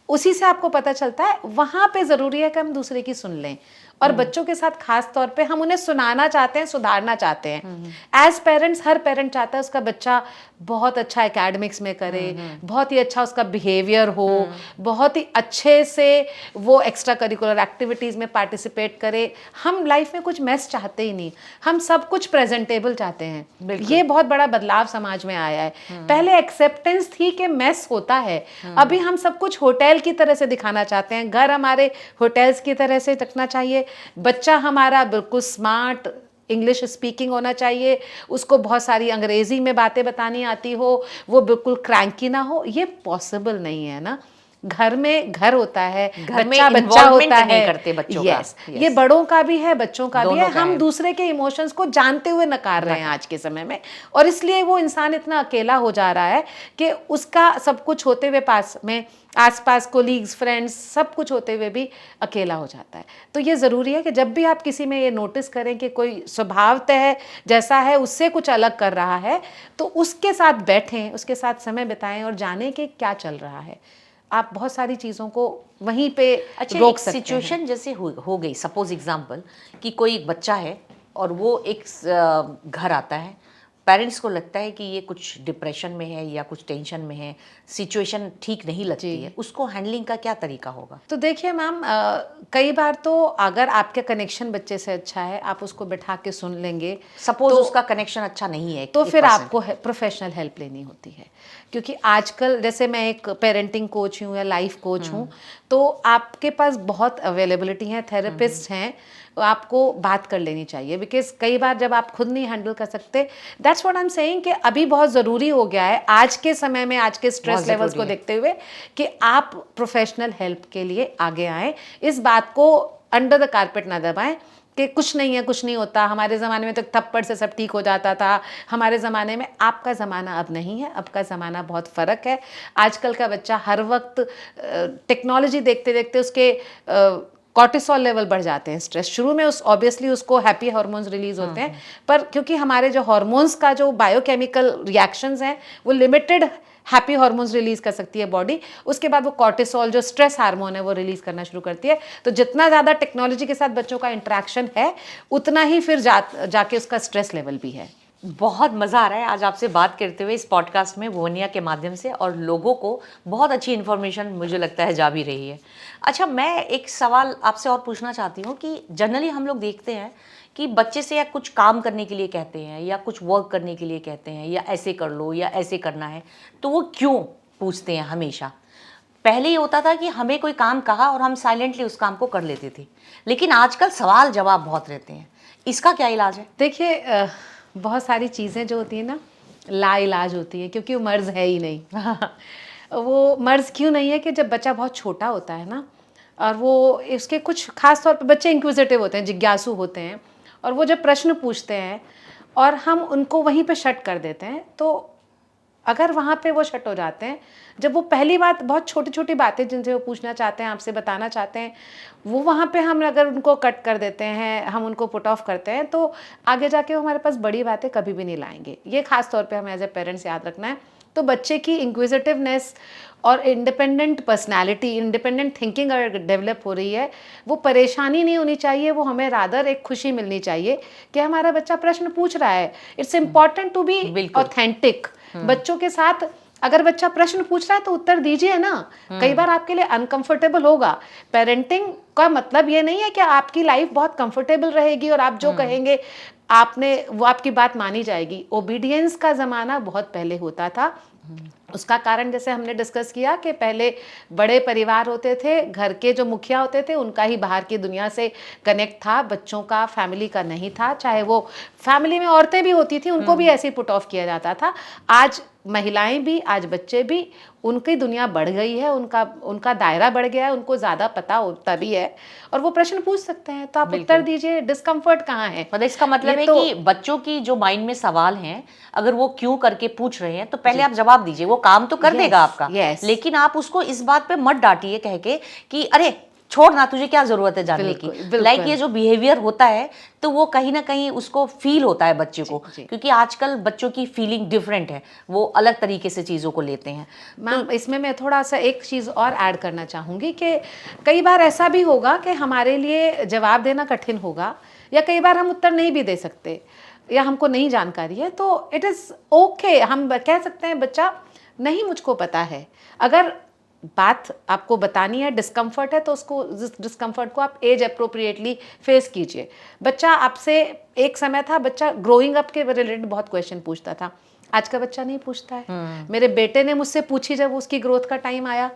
Speaker 1: उसी से आपको पता चलता है। वहाँ पे ज़रूरी है कि हम दूसरे की सुन लें, और बच्चों के साथ खास तौर पे हम उन्हें सुनाना चाहते हैं, सुधारना चाहते हैं। एज पेरेंट्स, हर पेरेंट चाहता है उसका बच्चा बहुत अच्छा एकेडमिक्स में करे, बहुत ही अच्छा उसका बिहेवियर हो, बहुत ही अच्छे से वो एक्स्ट्रा करिकुलर एक्टिविटीज़ में पार्टिसिपेट करे। हम लाइफ में कुछ मेस चाहते ही नहीं, हम सब कुछ प्रेजेंटेबल चाहते हैं। ये बहुत बड़ा बदलाव समाज में आया है। पहले एक्सेप्टेंस थी कि मेस होता है, अभी हम सब कुछ होटल की तरह से दिखाना चाहते हैं। घर हमारे होटल्स की तरह से रखना चाहिए, बच्चा हमारा बिल्कुल स्मार्ट इंग्लिश स्पीकिंग होना चाहिए, उसको बहुत सारी अंग्रेजी में बातें बतानी आती हो, वो बिल्कुल क्रैंकी ना हो। ये पॉसिबल नहीं है ना। घर में घर होता है,
Speaker 2: घर में
Speaker 1: बच्चा बच्चा
Speaker 2: involvement
Speaker 1: होता
Speaker 2: नहीं
Speaker 1: है
Speaker 2: करते बच्चों का।
Speaker 1: यस, ये बड़ों का भी है, बच्चों का भी
Speaker 2: दोनों
Speaker 1: है।
Speaker 2: का
Speaker 1: हम
Speaker 2: है।
Speaker 1: दूसरे के इमोशंस को जानते हुए नकार रहे हैं आज के समय में, और इसलिए वो इंसान इतना अकेला हो जा रहा है कि उसका सब कुछ होते हुए पास में, आसपास कोलीग्स, फ्रेंड्स, सब कुछ होते हुए भी अकेला हो जाता है। तो ये ज़रूरी है कि जब भी आप किसी में ये नोटिस करें कि कोई स्वभावतः जैसा है उससे कुछ अलग कर रहा है, तो उसके साथ बैठें, उसके साथ समय बिताएं और जानें कि क्या चल रहा है। आप बहुत सारी चीज़ों को वहीं पे
Speaker 2: अच्छा,
Speaker 1: रोक
Speaker 2: एक
Speaker 1: सकते हैं।
Speaker 2: सिचुएशन जैसे हो गई, सपोज एग्जांपल कि कोई एक बच्चा है और वो एक घर आता है, पेरेंट्स को लगता है कि ये कुछ डिप्रेशन में है या कुछ टेंशन में है, सिचुएशन ठीक नहीं लगती
Speaker 1: जी।
Speaker 2: है, उसको हैंडलिंग का क्या तरीका होगा?
Speaker 1: तो देखिए मैम, कई बार तो अगर आपके कनेक्शन बच्चे से अच्छा है, आप उसको बैठा के सुन लेंगे,
Speaker 2: सपोज
Speaker 1: तो
Speaker 2: उसका कनेक्शन अच्छा नहीं है,
Speaker 1: तो
Speaker 2: एक
Speaker 1: फिर
Speaker 2: person।
Speaker 1: आपको प्रोफेशनल हेल्प लेनी होती है। क्योंकि आजकल जैसे मैं एक पेरेंटिंग कोच हूँ या लाइफ कोच हूँ, तो आपके पास बहुत अवेलेबिलिटी है, थेरेपिस्ट हैं, तो आपको बात कर लेनी चाहिए। बिकॉज कई बार जब आप खुद नहीं हैंडल कर सकते, that's what I am saying कि अभी बहुत ज़रूरी हो गया है आज के समय में, आज के स्ट्रेस
Speaker 2: बहुत
Speaker 1: लेवल्स
Speaker 2: ज़रूरी
Speaker 1: को
Speaker 2: है।
Speaker 1: देखते हुए, कि आप प्रोफेशनल हेल्प के लिए आगे आएँ। इस बात को अंडर द कारपेट ना दबाएं कि कुछ नहीं है, कुछ नहीं होता, हमारे ज़माने में तो थप्पड़ से सब ठीक हो जाता था, हमारे ज़माने में। आपका ज़माना अब नहीं है, अब का ज़माना बहुत फ़र्क है। आजकल का बच्चा हर वक्त टेक्नोलॉजी देखते देखते उसके कॉर्टिसोल लेवल बढ़ जाते हैं, स्ट्रेस शुरू में उस ऑब्वियसली उसको हैप्पी हार्मोन्स रिलीज होते हैं, पर क्योंकि हमारे जो हार्मोन्स का जो बायोकेमिकल रिएक्शंस हैं वो लिमिटेड हैप्पी हार्मोन्स रिलीज कर सकती है बॉडी, उसके बाद वो कॉर्टिसोल जो स्ट्रेस हार्मोन है वो रिलीज करना शुरू करती है। तो जितना ज़्यादा टेक्नोलॉजी के साथ बच्चों का इंटरेक्शन है, उतना ही फिर जाके उसका स्ट्रेस लेवल भी है।
Speaker 2: बहुत मज़ा आ रहा है आज आपसे बात करते हुए इस पॉडकास्ट में वोनिया के माध्यम से, और लोगों को बहुत अच्छी इन्फॉर्मेशन मुझे लगता है जा भी रही है। अच्छा, मैं एक सवाल आपसे और पूछना चाहती हूँ कि जनरली हम लोग देखते हैं कि बच्चे से या कुछ काम करने के लिए कहते हैं या कुछ वर्क करने के लिए कहते हैं या ऐसे कर लो या ऐसे करना है, तो वो क्यों पूछते हैं हमेशा। पहले ये होता था कि हमें कोई काम कहा और हम साइलेंटली उस काम को कर लेते थे, लेकिन आजकल सवाल जवाब बहुत रहते हैं, इसका क्या इलाज है?
Speaker 1: देखिए, बहुत सारी चीज़ें जो होती हैं ना, लाइलाज होती है, क्योंकि वो मर्ज़ है ही नहीं। वो मर्ज़ क्यों नहीं है कि जब बच्चा बहुत छोटा होता है ना, और वो इसके कुछ खास तौर पे बच्चे इंक्विजिटिव होते हैं, जिज्ञासु होते हैं, और वो जब प्रश्न पूछते हैं और हम उनको वहीं पे शट कर देते हैं, तो अगर वहाँ पे वो शट हो जाते हैं, जब वो पहली बात, बहुत छोटी छोटी बातें जिनसे वो पूछना चाहते हैं, आपसे बताना चाहते हैं, वो वहाँ पे हम अगर उनको कट कर देते हैं, हम उनको पुट ऑफ करते हैं, तो आगे जाके वो हमारे पास बड़ी बातें कभी भी नहीं लाएंगे। ये खास तौर पे हमें एज ए पेरेंट्स याद रखना है। तो बच्चे की इंक्विजिटिवनेस और इंडिपेंडेंट पर्सनैलिटी, इंडिपेंडेंट थिंकिंग अगर डेवलप हो रही है, वो परेशानी नहीं होनी चाहिए, वो हमें रादर एक खुशी मिलनी चाहिए कि हमारा बच्चा प्रश्न पूछ रहा है। It's important to be authentic. बच्चों के साथ अगर बच्चा प्रश्न पूछ रहा है तो उत्तर दीजिए ना। कई बार आपके लिए अनकंफर्टेबल होगा। पेरेंटिंग का मतलब ये नहीं है कि आपकी लाइफ बहुत कंफर्टेबल रहेगी और आप जो कहेंगे आपने वो आपकी बात मानी जाएगी। ओबीडियंस का ज़माना बहुत पहले होता था। उसका कारण जैसे हमने डिस्कस किया कि पहले बड़े परिवार होते थे, घर के जो मुखिया होते थे उनका ही बाहर की दुनिया से कनेक्ट था, बच्चों का, फैमिली का नहीं था। चाहे वो फैमिली में औरतें भी होती थी, उनको भी ऐसे ही पुट ऑफ किया जाता था। आज महिलाएं भी, आज बच्चे भी, उनकी दुनिया बढ़ गई है, उनका दायरा बढ़ गया है, उनको ज़्यादा पता होता भी है और वो प्रश्न पूछ सकते हैं। तो आप उत्तर दीजिए, डिस्कम्फर्ट कहाँ है।
Speaker 2: मतलब इसका मतलब है कि बच्चों की जो माइंड में सवाल हैं, अगर वो क्यों करके पूछ रहे हैं तो पहले आप जवाब दीजिए, वो काम तो कर देगा आपका। लेकिन आप उसको इस बात पे मत डांटिए कह के कि अरे छोड़ ना, तुझे क्या जरूरत है जानने की। लाइक ये जो बिहेवियर होता है तो वो कहीं ना कहीं उसको फील होता है बच्चे को, क्योंकि आजकल बच्चों की फीलिंग डिफरेंट है, वो अलग तरीके से चीज़ों को लेते हैं।
Speaker 1: मैम, इसमें मैं थोड़ा सा एक चीज़ और ऐड करना चाहूँगी कि कई बार ऐसा भी होगा कि हमारे लिए जवाब देना कठिन होगा, या कई बार हम उत्तर नहीं भी दे सकते, या हमको नहीं जानकारी है, तो इट इज़ ओके। हम कह सकते हैं बच्चा नहीं मुझको पता है। अगर बात आपको बतानी है, डिस्कम्फर्ट है, तो उसको डिस्कम्फर्ट को आप एज अप्रोप्रिएटली फेस कीजिए। बच्चा आपसे, एक समय था बच्चा ग्रोइंग अप के रिलेटेड बहुत क्वेश्चन पूछता था, आज का बच्चा नहीं पूछता है। मेरे बेटे ने मुझसे पूछी जब उसकी ग्रोथ का टाइम आया,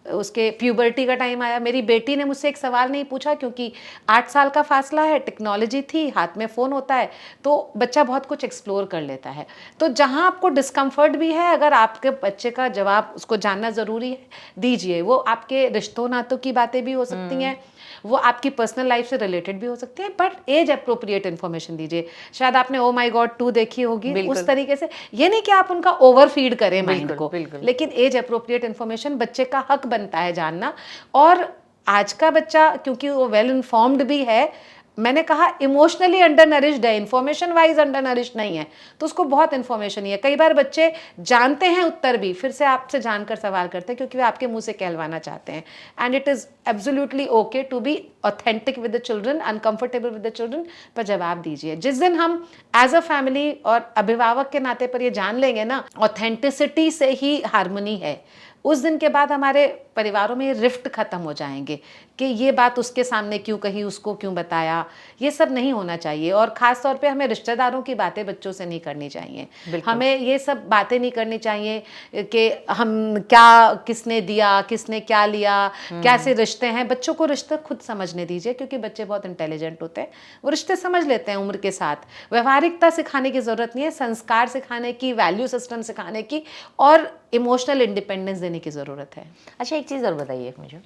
Speaker 1: उसके प्यूबर्टी का टाइम आया, मेरी बेटी ने मुझसे एक सवाल नहीं पूछा क्योंकि 8 साल का फासला है, टेक्नोलॉजी थी, हाथ में फ़ोन होता है तो बच्चा बहुत कुछ एक्सप्लोर कर लेता है। तो जहाँ आपको डिस्कम्फर्ट भी है, अगर आपके बच्चे का जवाब उसको जानना ज़रूरी है, दीजिए। वो आपके रिश्तों नातों की बातें भी हो सकती हैं, वो आपकी पर्सनल लाइफ से रिलेटेड भी हो सकते हैं, बट एज अप्रोप्रिएट इन्फॉर्मेशन दीजिए। शायद आपने ओ माई गॉड 2 देखी होगी, उस तरीके से। ये नहीं कि आप उनका ओवर फीड करें माइंड को, लेकिन एज अप्रोप्रिएट इन्फॉर्मेशन बच्चे का हक बनता है जानना। और आज का बच्चा क्योंकि वो वेल इन्फॉर्म्ड भी है, मैंने कहा इमोशनली अंडर नरिश्ड है, इन्फॉर्मेशन वाइज अंडर नरिश्ड नहीं है, तो उसको बहुत इन्फॉर्मेशन ही है। कई बार बच्चे जानते हैं उत्तर भी, फिर से आपसे जानकर सवाल करते हैं क्योंकि वे आपके मुंह से कहलवाना चाहते हैं। And it is absolutely okay to be authentic with the children, uncomfortable with the children, पर जवाब दीजिए। जिस दिन हम एज अ फैमिली और अभिभावक के नाते पर ये जान लेंगे ना, ऑथेंटिसिटी से ही हार्मनी है, उस दिन के बाद हमारे परिवारों में रिफ्ट खत्म हो जाएंगे कि ये बात उसके सामने क्यों कही, उसको क्यों बताया। ये सब नहीं होना चाहिए। और ख़ास तौर पे हमें रिश्तेदारों की बातें बच्चों से नहीं करनी चाहिए। हमें ये सब बातें नहीं करनी चाहिए कि हम क्या, किसने दिया, किसने क्या लिया, कैसे रिश्ते हैं। बच्चों को रिश्ते खुद समझने दीजिए क्योंकि बच्चे बहुत इंटेलिजेंट होते हैं, वो रिश्ते समझ लेते हैं उम्र के साथ। व्यवहारिकता सिखाने की ज़रूरत नहीं है, संस्कार सिखाने की, वैल्यू सिस्टम सिखाने की और इमोशनल इंडिपेंडेंस देने की ज़रूरत है।
Speaker 2: अच्छा, एक चीज़ और बताइए मुझे,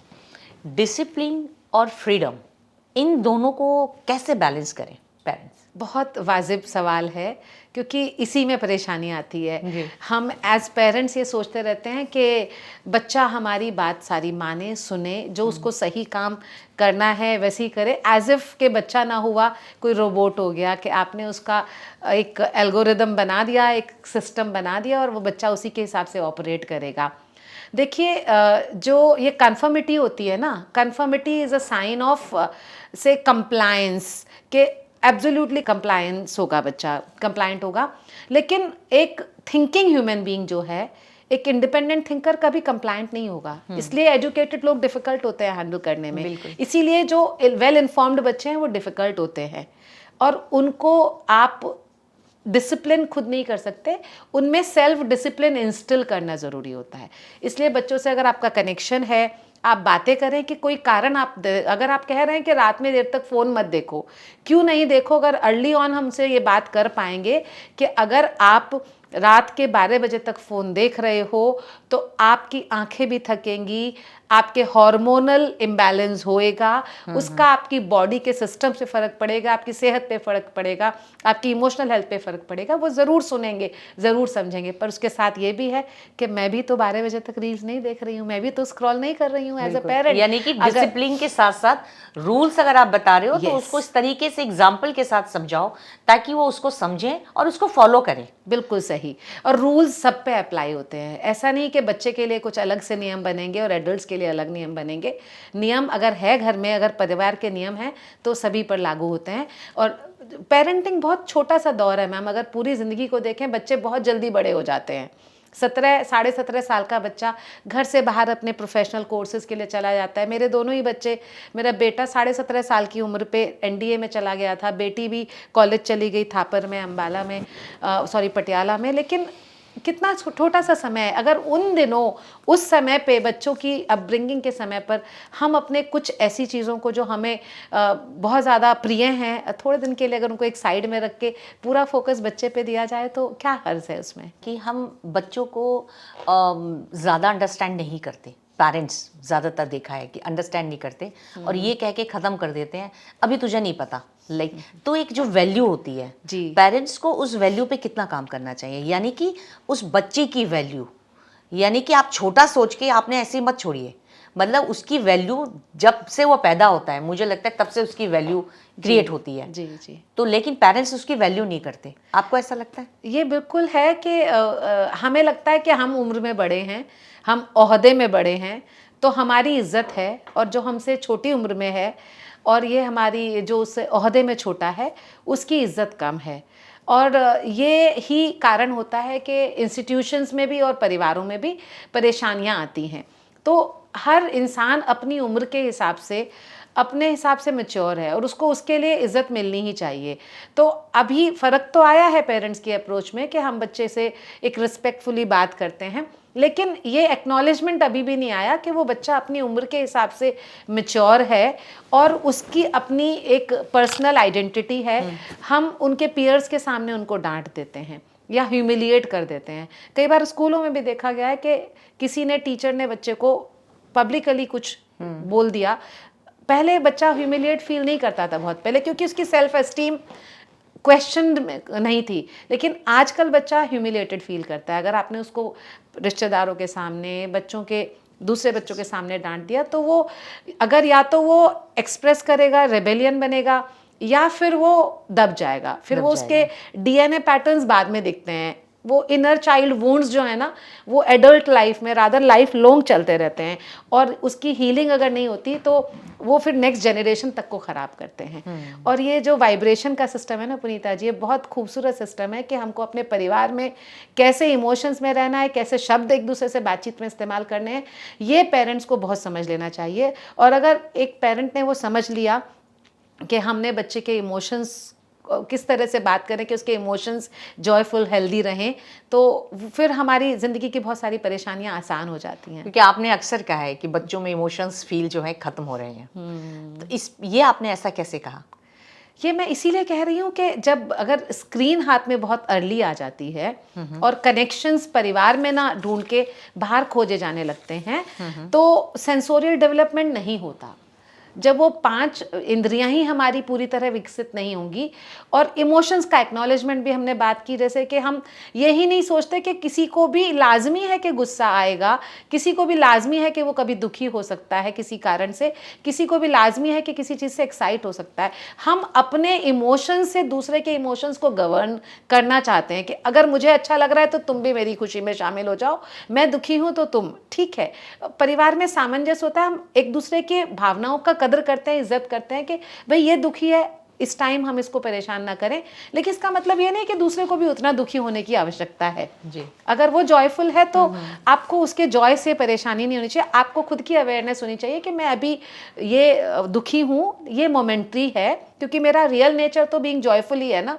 Speaker 2: डिसिप्लिन और फ्रीडम, इन दोनों को कैसे बैलेंस करें पेरेंट्स?
Speaker 1: बहुत वाजिब सवाल है क्योंकि इसी में परेशानी आती है। हम एज पेरेंट्स ये सोचते रहते हैं कि बच्चा हमारी बात सारी माने, सुने, जो उसको सही काम करना है वैसे ही करे, एज इफ़ के बच्चा ना हुआ कोई रोबोट हो गया कि आपने उसका एक एल्गोरिदम बना दिया, एक सिस्टम बना दिया और वो बच्चा उसी के हिसाब से ऑपरेट करेगा। देखिए, जो ये कन्फर्मिटी होती है ना, conformity is a sign of से कंप्लायंस, के एब्सोल्युटली कंप्लायंस होगा, बच्चा कंप्लायंट होगा। लेकिन एक थिंकिंग ह्यूमन बीइंग जो है, एक इंडिपेंडेंट थिंकर कभी कंप्लायंट नहीं होगा। इसलिए एजुकेटेड लोग डिफ़िकल्ट होते हैं हैंडल करने में, इसीलिए जो वेल इन्फॉर्म्ड बच्चे हैं वो डिफ़िकल्ट होते हैं और उनको आप डिसिप्लिन खुद नहीं कर सकते, उनमें सेल्फ डिसिप्लिन इंस्टिल करना ज़रूरी होता है। इसलिए बच्चों से अगर आपका कनेक्शन है, आप बातें करें कि कोई कारण अगर आप कह रहे हैं कि रात में देर तक फ़ोन मत देखो, क्यों नहीं देखो। अगर अर्ली ऑन हमसे ये बात कर पाएंगे कि अगर आप रात के 12 बजे तक फ़ोन देख रहे हो तो आपकी आंखें भी थकेंगी, आपके हार्मोनल इम्बैलेंस होएगा, उसका आपकी बॉडी के सिस्टम से फ़र्क पड़ेगा, आपकी सेहत पे फ़र्क पड़ेगा, आपकी इमोशनल हेल्थ पे फ़र्क पड़ेगा। वो ज़रूर सुनेंगे, ज़रूर समझेंगे, पर उसके साथ ये भी है कि मैं भी तो 12 बजे तक रील्स नहीं देख रही हूँ, मैं भी तो स्क्रॉल नहीं कर रही हूँ एज अ पेरेंट।
Speaker 2: यानी कि डिसिप्लिन के साथ साथ रूल्स अगर आप बता रहे हो तो उसको इस तरीके से एग्जाम्पल के साथ समझाओ ताकि वो उसको समझें और उसको फॉलो करें।
Speaker 1: बिल्कुल सही। और रूल्स सब पे अप्लाई होते हैं, ऐसा नहीं कि बच्चे के लिए कुछ अलग से नियम बनेंगे और एडल्ट्स के लिए अलग नियम बनेंगे। नियम अगर है घर में, अगर परिवार के नियम हैं तो सभी पर लागू होते हैं। और पेरेंटिंग बहुत छोटा सा दौर है मैम, अगर पूरी ज़िंदगी को देखें बच्चे बहुत जल्दी बड़े हो जाते हैं। 17 साल का बच्चा घर से बाहर अपने प्रोफेशनल कोर्सेज़ के लिए चला जाता है। मेरे दोनों ही बच्चे, मेरा बेटा 17.5 साल की उम्र पे एनडीए में चला गया था, बेटी भी कॉलेज चली गई थापर में, अम्बाला में, पटियाला में। लेकिन कितना छोटा सा समय है, अगर उन दिनों उस समय पे बच्चों की अपब्रिंगिंग के समय पर हम अपने कुछ ऐसी चीज़ों को जो हमें बहुत ज़्यादा प्रिय हैं, थोड़े दिन के लिए अगर उनको एक साइड में रख के पूरा फोकस बच्चे पे दिया जाए तो क्या हर्ज है उसमें।
Speaker 2: कि हम बच्चों को ज़्यादा अंडरस्टैंड नहीं करते, पेरेंट्स ज़्यादातर देखा है कि अंडरस्टैंड नहीं करते और ये कह के ख़त्म कर देते हैं, अभी तुझे नहीं पता। तो एक जो वैल्यू होती है, पेरेंट्स को उस वैल्यू पे कितना काम करना चाहिए, यानी कि उस बच्चे की वैल्यू, यानी कि आप छोटा सोच के आपने ऐसे मत छोड़िए, मतलब उसकी वैल्यू जब से वो पैदा होता है, मुझे लगता है तब से उसकी वैल्यू क्रिएट होती है।
Speaker 1: जी।
Speaker 2: तो लेकिन पेरेंट्स उसकी वैल्यू नहीं करते, आपको ऐसा लगता है?
Speaker 1: ये बिल्कुल है कि हमें लगता है कि हम उम्र में बड़े हैं, हम ओहदे में बड़े हैं, तो हमारी इज्जत है, और जो हमसे छोटी उम्र में है और ये हमारी जो उस ओहदे में छोटा है उसकी इज्जत कम है। और ये ही कारण होता है कि इंस्टीट्यूशंस में भी और परिवारों में भी परेशानियां आती हैं। तो हर इंसान अपनी उम्र के हिसाब से अपने हिसाब से मैच्योर है और उसको उसके लिए इज्जत मिलनी ही चाहिए। तो अभी फ़र्क तो आया है पेरेंट्स की अप्रोच में कि हम बच्चे से एक रिस्पेक्टफुली बात करते हैं, लेकिन ये एक्नॉलेजमेंट अभी भी नहीं आया कि वो बच्चा अपनी उम्र के हिसाब से मैच्योर है और उसकी अपनी एक पर्सनल आइडेंटिटी है। हम उनके पीयर्स के सामने उनको डांट देते हैं या ह्यूमिलिएट कर देते हैं। कई बार स्कूलों में भी देखा गया है कि किसी ने, टीचर ने बच्चे को पब्लिकली कुछ बोल दिया। पहले बच्चा ह्यूमिलिएट फील नहीं करता था बहुत पहले, क्योंकि उसकी सेल्फ एस्टीम क्वेश्चन नहीं थी, लेकिन आजकल बच्चा ह्यूमिलेटेड फील करता है। अगर आपने उसको रिश्तेदारों के सामने, बच्चों के, दूसरे बच्चों के सामने डांट दिया, तो वो अगर या तो वो एक्सप्रेस करेगा, रेबेलियन बनेगा, या फिर वो दब जाएगा। फिर वो उसके डीएनए पैटर्न्स बाद में दिखते हैं। वो इनर चाइल्ड वुंड्स जो है ना, वो एडल्ट लाइफ में रादर लाइफ लॉन्ग चलते रहते हैं, और उसकी हीलिंग अगर नहीं होती तो वो फिर नेक्स्ट जनरेशन तक को ख़राब करते हैं। और ये जो वाइब्रेशन का सिस्टम है ना पुनीता जी, ये बहुत खूबसूरत सिस्टम है कि हमको अपने परिवार में कैसे इमोशंस में रहना है, कैसे शब्द एक दूसरे से बातचीत में इस्तेमाल करने हैं, ये पेरेंट्स को बहुत समझ लेना चाहिए। और अगर एक पेरेंट ने वो समझ लिया कि हमने बच्चे के इमोशंस किस तरह से बात करें कि उसके इमोशंस जॉयफुल, हेल्दी रहें, तो फिर हमारी ज़िंदगी की बहुत सारी परेशानियां आसान हो जाती हैं।
Speaker 2: क्योंकि आपने अक्सर कहा है कि बच्चों में इमोशंस फील जो है ख़त्म हो रहे हैं। तो ये आपने ऐसा कैसे कहा?
Speaker 1: ये मैं इसीलिए कह रही हूँ कि जब अगर स्क्रीन हाथ में बहुत अर्ली आ जाती है और कनेक्शंस परिवार में ना ढूंढ के बाहर खोजे जाने लगते हैं, तो सेंसोरियल डेवलपमेंट नहीं होता। जब वो 5 इंद्रियां ही हमारी पूरी तरह विकसित नहीं होंगी, और इमोशंस का एक्नॉलेजमेंट भी हमने बात की, जैसे कि हम यही नहीं सोचते कि किसी को भी लाजमी है कि गुस्सा आएगा, किसी को भी लाजमी है कि वो कभी दुखी हो सकता है किसी कारण से, किसी को भी लाजमी है कि किसी चीज़ से एक्साइट हो सकता है। हम अपने इमोशंस से दूसरे के इमोशंस को गवर्न करना चाहते हैं कि अगर मुझे अच्छा लग रहा है तो तुम भी मेरी खुशी में शामिल हो जाओ, मैं दुखी हूँ तो तुम, ठीक है। परिवार में सामंजस्य होता है, हम एक दूसरे की भावनाओं का कदर करते हैं, इज्जत करते हैं कि भाई ये दुखी है, इस टाइम हम इसको परेशान ना करें, लेकिन इसका मतलब ये नहीं कि दूसरे को भी उतना दुखी होने की आवश्यकता है
Speaker 2: जी।
Speaker 1: अगर वो जॉयफुल है तो आपको उसके जॉय से परेशानी नहीं होनी चाहिए। आपको खुद की अवेयरनेस होनी चाहिए कि मैं अभी ये दुखी हूँ, ये मोमेंट्री है, क्योंकि मेरा रियल नेचर तो बीइंग जॉयफुल ही है ना,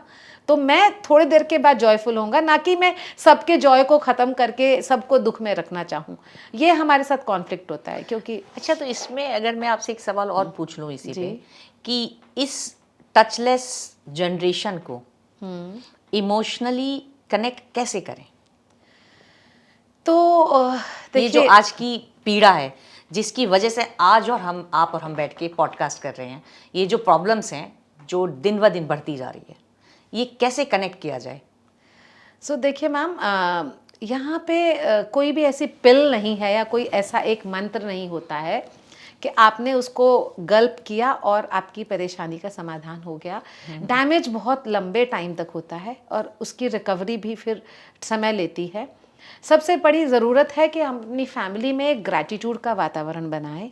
Speaker 1: तो मैं थोड़ी देर के बाद जॉयफुल होऊंगा, ना कि मैं सबके जॉय को ख़त्म करके सबको दुख में रखना चाहूँ। ये हमारे साथ कॉन्फ्लिक्ट होता है। क्योंकि
Speaker 2: अच्छा, तो इसमें अगर मैं आपसे एक सवाल और पूछ लूँ इसी पे, कि इस टचलेस जनरेशन को इमोशनली कनेक्ट कैसे करें?
Speaker 1: तो
Speaker 2: ये जो आज की पीड़ा है, जिसकी वजह से आज और आप और हम बैठ के पॉडकास्ट कर रहे हैं, ये जो प्रॉब्लम्स हैं जो दिन ब दिन बढ़ती जा रही है, ये कैसे कनेक्ट किया जाए?
Speaker 1: सो देखिए मैम, यहाँ पे कोई भी ऐसी पिल नहीं है या कोई ऐसा एक मंत्र नहीं होता है कि आपने उसको गल्प किया और आपकी परेशानी का समाधान हो गया। डैमेज बहुत लंबे टाइम तक होता है और उसकी रिकवरी भी फिर समय लेती है। सबसे बड़ी ज़रूरत है कि हम अपनी फैमिली में एक ग्रैटिट्यूड का वातावरण बनाएं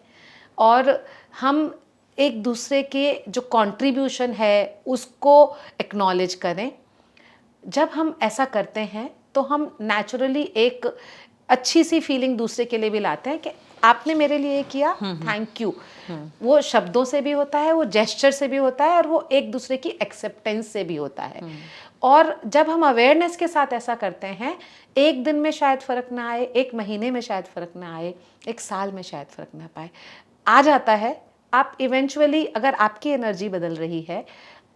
Speaker 1: और हम एक दूसरे के जो कंट्रीब्यूशन है उसको एक्नॉलेज करें। जब हम ऐसा करते हैं तो हम नेचुरली एक अच्छी सी फीलिंग दूसरे के लिए भी लाते हैं कि आपने मेरे लिए किया, थैंक यू। वो शब्दों से भी होता है, वो जेस्चर से भी होता है, और वो एक दूसरे की एक्सेप्टेंस से भी होता है। और जब हम अवेयरनेस के साथ ऐसा करते हैं, एक दिन में शायद फ़र्क ना आए, एक महीने में शायद फ़र्क ना आए, एक साल में शायद फ़र्क ना पाए, आ जाता है। आप इवेंचुअली, अगर आपकी एनर्जी बदल रही है,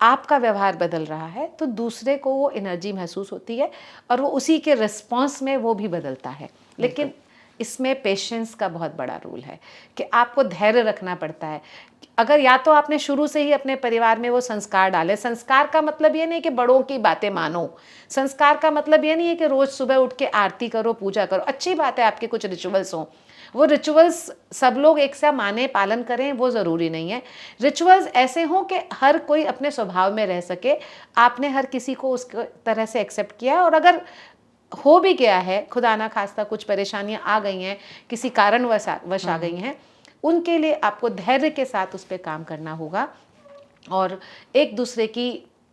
Speaker 1: आपका व्यवहार बदल रहा है, तो दूसरे को वो एनर्जी महसूस होती है और वो उसी के रिस्पॉन्स में वो भी बदलता है। लेकिन इसमें पेशेंस का बहुत बड़ा रोल है कि आपको धैर्य रखना पड़ता है। अगर या तो आपने शुरू से ही अपने परिवार में वो संस्कार डाले, संस्कार का मतलब ये नहीं कि बड़ों की बातें मानो, संस्कार का मतलब ये नहीं है कि रोज़ सुबह उठ के आरती करो, पूजा करो। अच्छी बात है आपके कुछ रिचुअल्स हों, वो रिचुअल्स सब लोग एक सा माने, पालन करें, वो ज़रूरी नहीं है। रिचुअल्स ऐसे हों कि हर कोई अपने स्वभाव में रह सके। आपने हर किसी को उस तरह से एक्सेप्ट किया, और अगर हो भी गया है, खुदा ना खास्ता कुछ परेशानियां आ गई हैं, किसी कारणवश आ गई हैं, उनके लिए आपको धैर्य के साथ उस पर काम करना होगा और एक दूसरे की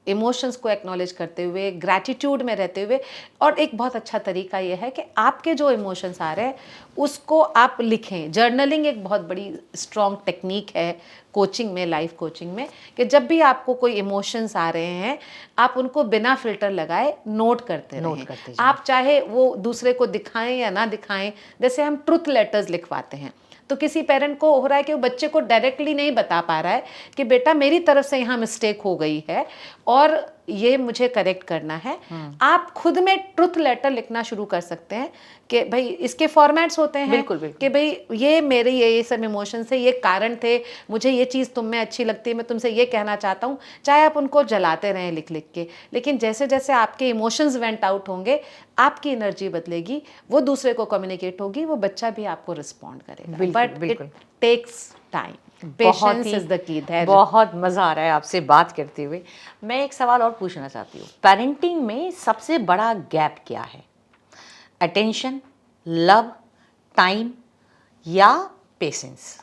Speaker 1: इमोशंस को एक्नॉलेज करते हुए, ग्रैटिट्यूड में रहते हुए। और एक बहुत अच्छा तरीका ये है कि आपके जो इमोशंस आ रहे हैं उसको आप लिखें। जर्नलिंग एक बहुत बड़ी स्ट्रॉन्ग टेक्निक है कोचिंग में, लाइफ कोचिंग में, कि जब भी आपको कोई इमोशंस आ रहे हैं आप उनको बिना फिल्टर लगाए नोट करते रहें। आप चाहे वो दूसरे को दिखाएं या ना दिखाएं, जैसे हम ट्रुथ लेटर्स लिखवाते हैं, तो किसी पेरेंट को हो रहा है कि वो बच्चे को डायरेक्टली नहीं बता पा रहा है कि बेटा मेरी तरफ से यहाँ मिस्टेक हो गई है और ये मुझे करेक्ट करना है। आप खुद में ट्रुथ लेटर लिखना शुरू कर सकते हैं कि भाई इसके फॉर्मेट्स होते हैं।
Speaker 2: बिल्कुल, बिल्कुल।
Speaker 1: कि भाई ये मेरे ये सब इमोशन थे, ये कारण थे, मुझे ये चीज़ तुम में अच्छी लगती है, मैं तुमसे ये कहना चाहता हूँ। चाहे आप उनको जलाते रहें लिख लिख के, लेकिन जैसे जैसे आपके इमोशंस वेंट आउट होंगे आपकी एनर्जी बदलेगी, वो दूसरे को कम्युनिकेट होगी, वो बच्चा भी आपको रिस्पॉन्ड करेगा। But it takes time. Patience is the key.
Speaker 2: बहुत मज़ा आ रहा है आपसे बात करते हुए। मैं एक सवाल और पूछना चाहती हूँ, पेरेंटिंग में सबसे बड़ा गैप क्या है? अटेंशन, लव, टाइम या पेशेंस?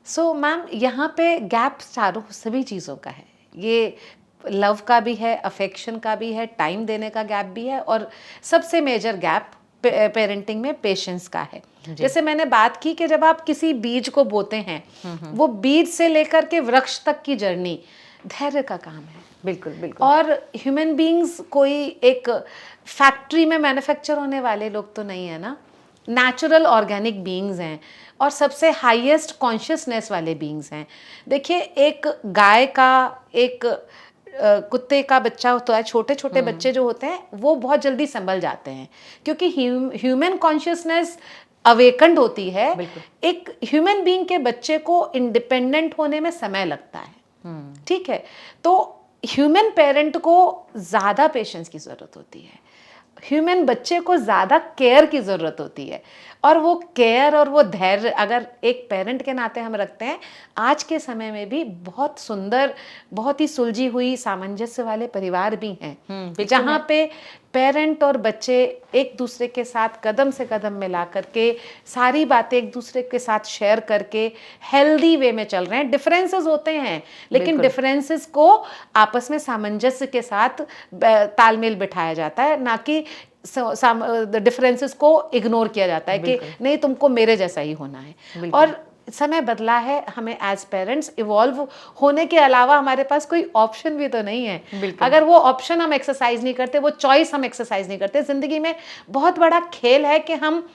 Speaker 1: सो मैम यहाँ पे गैप चारों सभी चीज़ों का है। ये लव का भी है, अफेक्शन का भी है, टाइम देने का गैप भी है, और सबसे मेजर गैप पेरेंटिंग में पेशेंस का है। जैसे मैंने बात की कि जब आप किसी बीज को बोते हैं, वो बीज से लेकर के वृक्ष तक की जर्नी धैर्य का काम है।
Speaker 2: बिल्कुल बिल्कुल।
Speaker 1: और ह्यूमन बींग्स कोई एक फैक्ट्री में मैन्युफैक्चर होने वाले लोग तो नहीं है ना, नेचुरल ऑर्गेनिक बीइंग्स हैं और सबसे हाईएस्ट कॉन्शियसनेस वाले बीइंग्स हैं। देखिए, एक गाय का, एक कुत्ते का बच्चा होता है, छोटे छोटे बच्चे जो होते हैं वो बहुत जल्दी संभल जाते हैं क्योंकि ह्यूमन कॉन्शियसनेस अवेकन्ड होती है। एक ह्यूमन बीइंग के बच्चे को इंडिपेंडेंट होने में समय लगता है। ठीक है, तो ह्यूमन पेरेंट को ज़्यादा पेशेंस की ज़रूरत होती है, ह्यूमन बच्चे को ज़्यादा केयर की ज़रूरत होती है। और वो केयर और वो धैर्य अगर एक पेरेंट के नाते हम रखते हैं, आज के समय में भी बहुत सुंदर, बहुत ही सुलझी हुई सामंजस्य वाले परिवार भी हैं जहाँ पे पेरेंट और बच्चे एक दूसरे के साथ कदम से कदम मिला करके सारी बातें एक दूसरे के साथ शेयर करके हेल्दी वे में चल रहे हैं। डिफरेंसेस होते हैं, लेकिन डिफरेंसेस को आपस में सामंजस्य के साथ तालमेल बिठाया जाता है, ना कि डिफरेंसेस को इग्नोर किया जाता है कि नहीं तुमको मेरे जैसा ही होना है। और समय बदला है, हमें एज पेरेंट्स इवॉल्व होने के अलावा हमारे पास कोई ऑप्शन भी तो नहीं है। अगर वो ऑप्शन हम एक्सरसाइज नहीं करते, वो चॉइस हम एक्सरसाइज नहीं करते, जिंदगी में बहुत बड़ा खेल है कि हम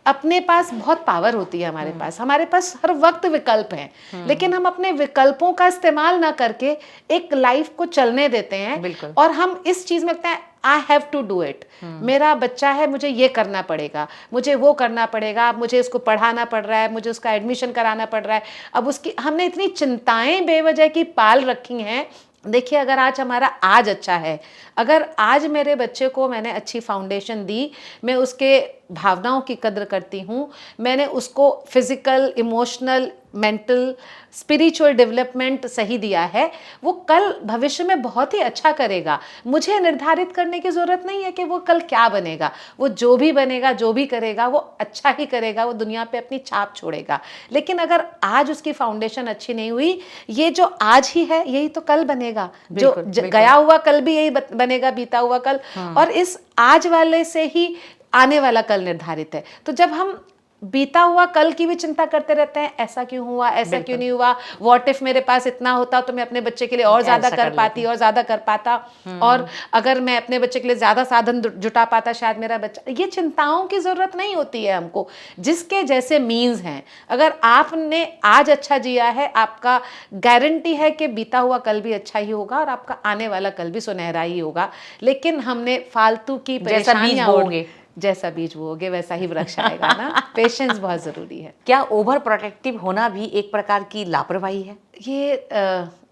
Speaker 1: अपने पास बहुत पावर होती है, हमारे पास हर वक्त विकल्प हैं, लेकिन हम अपने विकल्पों का इस्तेमाल ना करके एक लाइफ को चलने देते हैं और हम इस चीज में कहते हैं I have to do it. मेरा बच्चा है, मुझे ये करना पड़ेगा, मुझे वो करना पड़ेगा, मुझे इसको पढ़ाना पड़ रहा है, मुझे उसका एडमिशन कराना पड़ रहा है। अब उसकी हमने इतनी चिंताएं बेवजह की पाल रखी हैं। देखिए, अगर आज हमारा आज अच्छा है, अगर आज मेरे बच्चे को मैंने अच्छी फाउंडेशन दी, मैं उसके भावनाओं की कद्र करती हूँ, मैंने उसको physical, emotional, mental, spiritual development सही दिया है, वो कल भविष्य में बहुत ही अच्छा करेगा। मुझे निर्धारित करने की ज़रूरत नहीं है कि वो कल क्या बनेगा, वो जो भी बनेगा, जो भी करेगा वो अच्छा ही करेगा, वो दुनिया पे अपनी छाप छोड़ेगा। लेकिन अगर आज उसकी फाउंडेशन अच्छी नहीं हुई, ये जो आज ही है यही तो कल बनेगा, जो गया हुआ कल भी यही बनेगा, बीता हुआ कल, और इस आज वाले से ही आने वाला कल निर्धारित है। तो जब हम बीता हुआ कल की भी चिंता करते रहते हैं, ऐसा क्यों हुआ, ऐसा क्यों नहीं हुआ, व्हाट इफ मेरे पास इतना होता तो मैं अपने बच्चे के लिए और ज्यादा कर पाती और ज्यादा कर पाता, और अगर मैं अपने बच्चे के लिए ज्यादा साधन जुटा पाता शायद मेरा बच्चा। ये चिंताओं की जरूरत नहीं होती है हमको, जिसके जैसे मीन्स हैं। अगर आपने आज अच्छा जिया है, आपका गारंटी है कि बीता हुआ कल भी अच्छा ही होगा और आपका आने वाला कल भी सुनहरा ही होगा। लेकिन हमने फालतू की परेशानियां, जैसा बीज बोओगे वैसा ही वृक्ष आएगा ना। पेशेंस बहुत ज़रूरी है।
Speaker 2: क्या ओवर प्रोटेक्टिव होना भी एक प्रकार की लापरवाही है?
Speaker 1: ये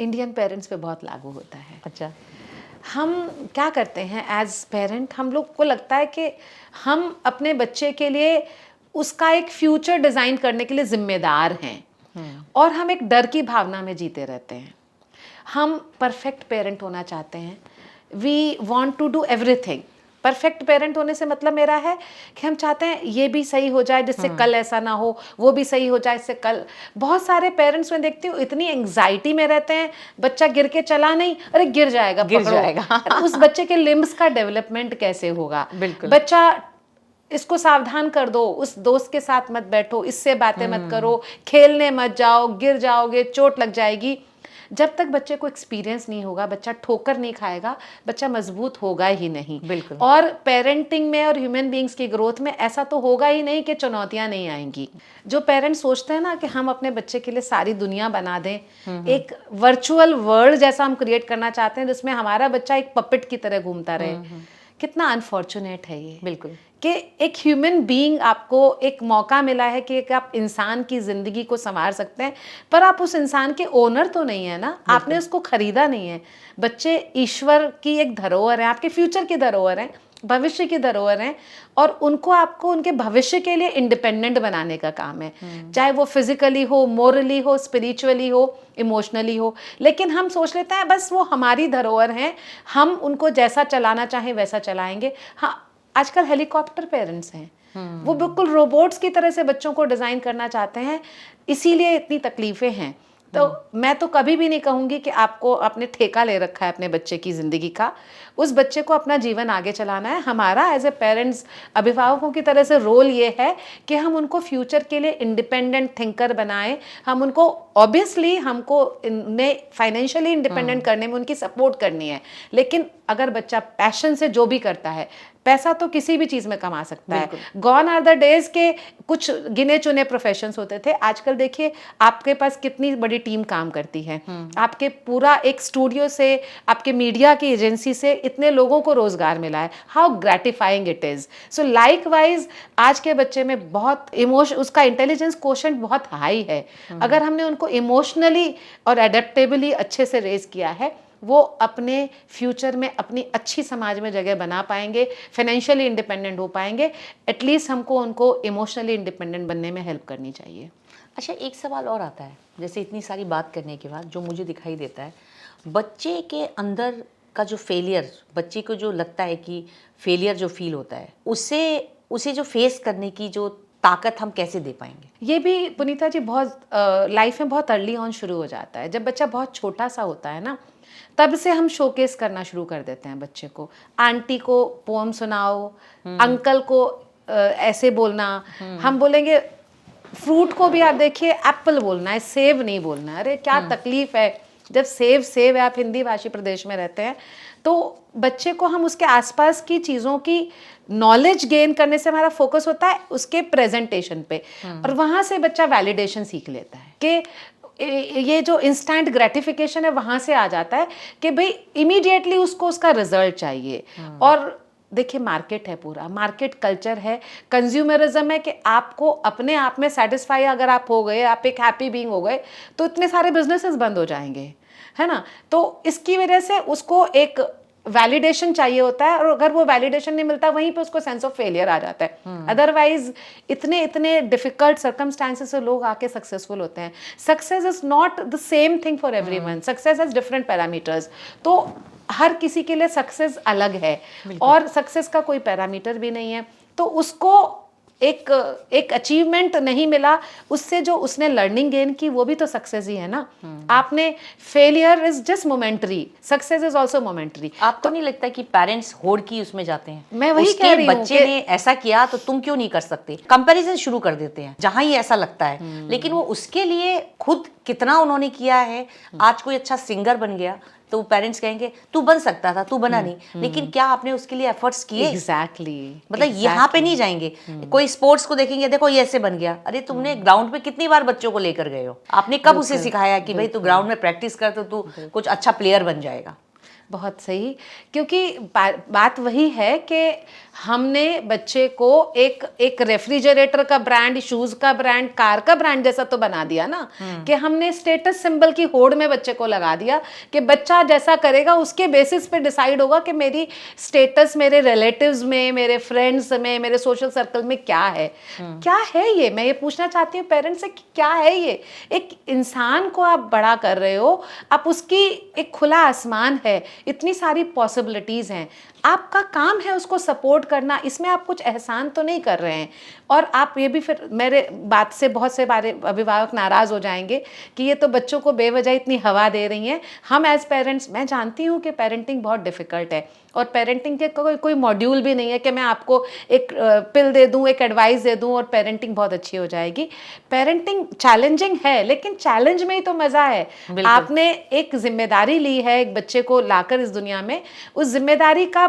Speaker 1: इंडियन पेरेंट्स पे बहुत लागू होता है।
Speaker 2: अच्छा,
Speaker 1: हम क्या करते हैं एज पेरेंट, हम लोग को लगता है कि हम अपने बच्चे के लिए उसका एक फ्यूचर डिज़ाइन करने के लिए जिम्मेदार हैं और हम एक डर की भावना में जीते रहते हैं। हम परफेक्ट पेरेंट होना चाहते हैं, we want to do everything, perfect parent होने से मतलब मेरा है कि हम चाहते हैं ये भी सही हो जाए जिससे कल ऐसा ना हो, वो भी सही हो जाए इससे कल। बहुत सारे पेरेंट्स में देखती हूँ इतनी एंग्जाइटी में रहते हैं, बच्चा गिर के चला नहीं, अरे गिर जाएगा,
Speaker 2: गिर
Speaker 1: पकड़ो।
Speaker 2: जाएगा।
Speaker 1: उस बच्चे के लिम्स का डेवलपमेंट कैसे होगा?
Speaker 2: बिल्कुल।
Speaker 1: बच्चा, इसको सावधान कर दो, उस दोस्त के साथ मत बैठो, इससे बातें मत करो, खेलने मत जाओ, गिर जाओगे, चोट लग जाएगी। जब तक बच्चे को एक्सपीरियंस नहीं होगा, बच्चा ठोकर नहीं खाएगा, बच्चा मजबूत होगा ही नहीं।
Speaker 2: बिल्कुल।
Speaker 1: और पेरेंटिंग में और ह्यूमन बीइंग्स की ग्रोथ में ऐसा तो होगा ही नहीं कि चुनौतियां नहीं आएंगी। जो पेरेंट्स सोचते हैं ना कि हम अपने बच्चे के लिए सारी दुनिया बना दें, एक वर्चुअल वर्ल्ड जैसा हम क्रिएट करना चाहते हैं जिसमें हमारा बच्चा एक पपेट की तरह घूमता रहे, कितना अनफॉर्चुनेट है ये।
Speaker 2: बिल्कुल
Speaker 1: कि एक ह्यूमन बीइंग, आपको एक मौका मिला है कि एक आप इंसान की ज़िंदगी को संवार सकते हैं, पर आप उस इंसान के ओनर तो नहीं है ना, आपने उसको खरीदा नहीं है। बच्चे ईश्वर की एक धरोहर है, आपके फ्यूचर की धरोहर है, भविष्य की धरोहर है, और उनको आपको उनके भविष्य के लिए इंडिपेंडेंट बनाने का काम है, चाहे वो फिजिकली हो, मोरली हो, स्पिरिचुअली हो, इमोशनली हो। लेकिन हम सोच लेते हैं बस वो हमारी धरोहर हैं, हम उनको जैसा चलाना चाहें वैसा चलाएंगे। हाँ, आजकल हेलीकॉप्टर पेरेंट्स हैं, वो बिल्कुल रोबोट्स की तरह से बच्चों को डिज़ाइन करना चाहते हैं, इसीलिए इतनी तकलीफ़ें हैं। तो मैं तो कभी भी नहीं कहूँगी कि आपको अपने ठेका ले रखा है अपने बच्चे की ज़िंदगी का। उस बच्चे को अपना जीवन आगे चलाना है। हमारा एज ए पेरेंट्स, अभिभावकों की तरह से रोल ये है कि हम उनको फ्यूचर के लिए इंडिपेंडेंट थिंकर बनाएं। हम उनको, ऑब्वियसली हमको इन्हें फाइनेंशियली इंडिपेंडेंट करने में उनकी सपोर्ट करनी है, लेकिन अगर बच्चा पैशन से जो भी करता है, पैसा तो किसी भी चीज़ में कमा सकता है। गॉन आर द डेज के कुछ गिने चुने प्रोफेशंस होते थे, आजकल देखिए आपके पास कितनी बड़ी टीम काम करती है। आपके पूरा एक स्टूडियो से, आपके मीडिया की एजेंसी से इतने लोगों को रोजगार मिला है। How gratifying it is. So likewise आज के बच्चे में बहुत उसका इंटेलिजेंस कोशेंट बहुत हाई है। अगर हमने उनको इमोशनली और एडेप्टेबली अच्छे से रेज किया है, वो अपने फ्यूचर में अपनी अच्छी समाज में जगह बना पाएंगे, फाइनेंशियली इंडिपेंडेंट हो पाएंगे। एटलीस्ट हमको उनको इमोशनली इंडिपेंडेंट बनने में हेल्प करनी चाहिए।
Speaker 2: अच्छा, एक सवाल और आता है, जैसे इतनी सारी बात करने के बाद जो मुझे दिखाई देता है, बच्चे के अंदर का जो फेलियर, बच्चे को जो लगता है कि फेलियर जो फील होता है, उसे जो फेस करने की जो ताकत हम कैसे दे पाएंगे?
Speaker 1: ये भी पुनीता जी बहुत लाइफ में बहुत अर्ली ऑन शुरू हो जाता है। जब बच्चा बहुत छोटा सा होता है ना, तब से हम शोकेस करना शुरू कर देते हैं बच्चे को। आंटी को पोम सुनाओ, अंकल को ऐसे बोलना। हम बोलेंगे, फ्रूट को भी आप देखिए एप्पल बोलना है, सेब नहीं बोलना है। अरे क्या तकलीफ है, जब सेब है, आप हिंदी भाषी प्रदेश में रहते हैं, तो बच्चे को हम उसके आसपास की चीज़ों की नॉलेज गेन करने से हमारा फोकस होता है उसके प्रेजेंटेशन पे, और वहाँ से बच्चा वैलिडेशन सीख लेता है कि ये जो इंस्टेंट ग्रेटिफिकेशन है वहाँ से आ जाता है कि भाई इमीडिएटली उसको उसका रिजल्ट चाहिए। और देखिए मार्केट है, पूरा मार्केट कल्चर है, कंज्यूमरिज्म है कि आपको अपने आप में सेटिस्फाई अगर आप हो गए, आप एक हैप्पी बीइंग हो गए, तो इतने सारे बिजनेसेस बंद हो जाएंगे, है ना। तो इसकी वजह से उसको एक वैलिडेशन चाहिए होता है, और अगर वो वैलिडेशन नहीं मिलता वहीं पे उसको सेंस ऑफ फेलियर आ जाता है। अदरवाइज इतने डिफिकल्ट सर्कमस्टांसेस से लोग आके सक्सेसफुल होते हैं। Success is not the same thing for everyone, success has different parameters. तो हर किसी के लिए सक्सेस अलग है, और सक्सेस का कोई पैरामीटर भी नहीं है। तो उसको एक अचीवमेंट नहीं मिला, उससे जो उसने लर्निंग गेन की वो भी तो सक्सेस ही है ना। आपने, failure is just momentary, success is also momentary.
Speaker 2: आपको नहीं लगता कि पेरेंट्स होड़ की उसमें जाते हैं?
Speaker 1: मैं वही कह रही हूँ,
Speaker 2: बच्चे ने ऐसा किया तो तुम क्यों नहीं कर सकते, कंपैरिजन शुरू कर देते हैं जहां ही ऐसा लगता है। लेकिन वो उसके लिए खुद कितना उन्होंने किया है। आज कोई अच्छा सिंगर बन गया तो पेरेंट्स कहेंगे तू बन सकता था, तू बना नहीं, लेकिन क्या आपने उसके लिए एफर्ट्स किए?
Speaker 1: एग्जैक्टली।
Speaker 2: मतलब यहाँ पे नहीं जाएंगे। कोई स्पोर्ट्स को देखेंगे, देखो ये ऐसे बन गया, अरे तुमने ग्राउंड पे कितनी बार बच्चों को लेकर गए हो? आपने कब उसे सिखाया कि भाई तू ग्राउंड में प्रैक्टिस कर तो तू कुछ अच्छा प्लेयर बन जाएगा?
Speaker 1: बहुत सही, क्योंकि बात वही है कि हमने बच्चे को एक रेफ्रिजरेटर का ब्रांड, शूज का ब्रांड, कार का ब्रांड जैसा तो बना दिया ना, कि हमने स्टेटस सिंबल की होड़ में बच्चे को लगा दिया कि बच्चा जैसा करेगा उसके बेसिस पे डिसाइड होगा कि मेरी स्टेटस मेरे रिलेटिव्स में, मेरे फ्रेंड्स में, मेरे सोशल सर्कल में क्या है। क्या है ये? मैं ये पूछना चाहती हूँ पेरेंट्स से, क्या है ये? एक इंसान को आप बड़ा कर रहे हो, आप उसकी एक खुला आसमान है, इतनी सारी पॉसिबिलिटीज हैं। आपका काम है उसको सपोर्ट करना, इसमें आप कुछ एहसान तो नहीं कर रहे हैं। और आप ये भी, फिर मेरे बात से बहुत से बारे अभिभावक नाराज़ हो जाएंगे कि ये तो बच्चों को बेवजह इतनी हवा दे रही हैं। हम एज पेरेंट्स, मैं जानती हूँ कि पेरेंटिंग बहुत डिफ़िकल्ट है, और पेरेंटिंग के कोई मॉड्यूल भी नहीं है कि मैं आपको एक पिल दे दूँ, एक एडवाइस दे दूँ और पेरेंटिंग बहुत अच्छी हो जाएगी। पेरेंटिंग चैलेंजिंग है, लेकिन चैलेंज में ही तो मज़ा है। आपने एक जिम्मेदारी ली है एक बच्चे को लाकर इस दुनिया में, उस जिम्मेदारी का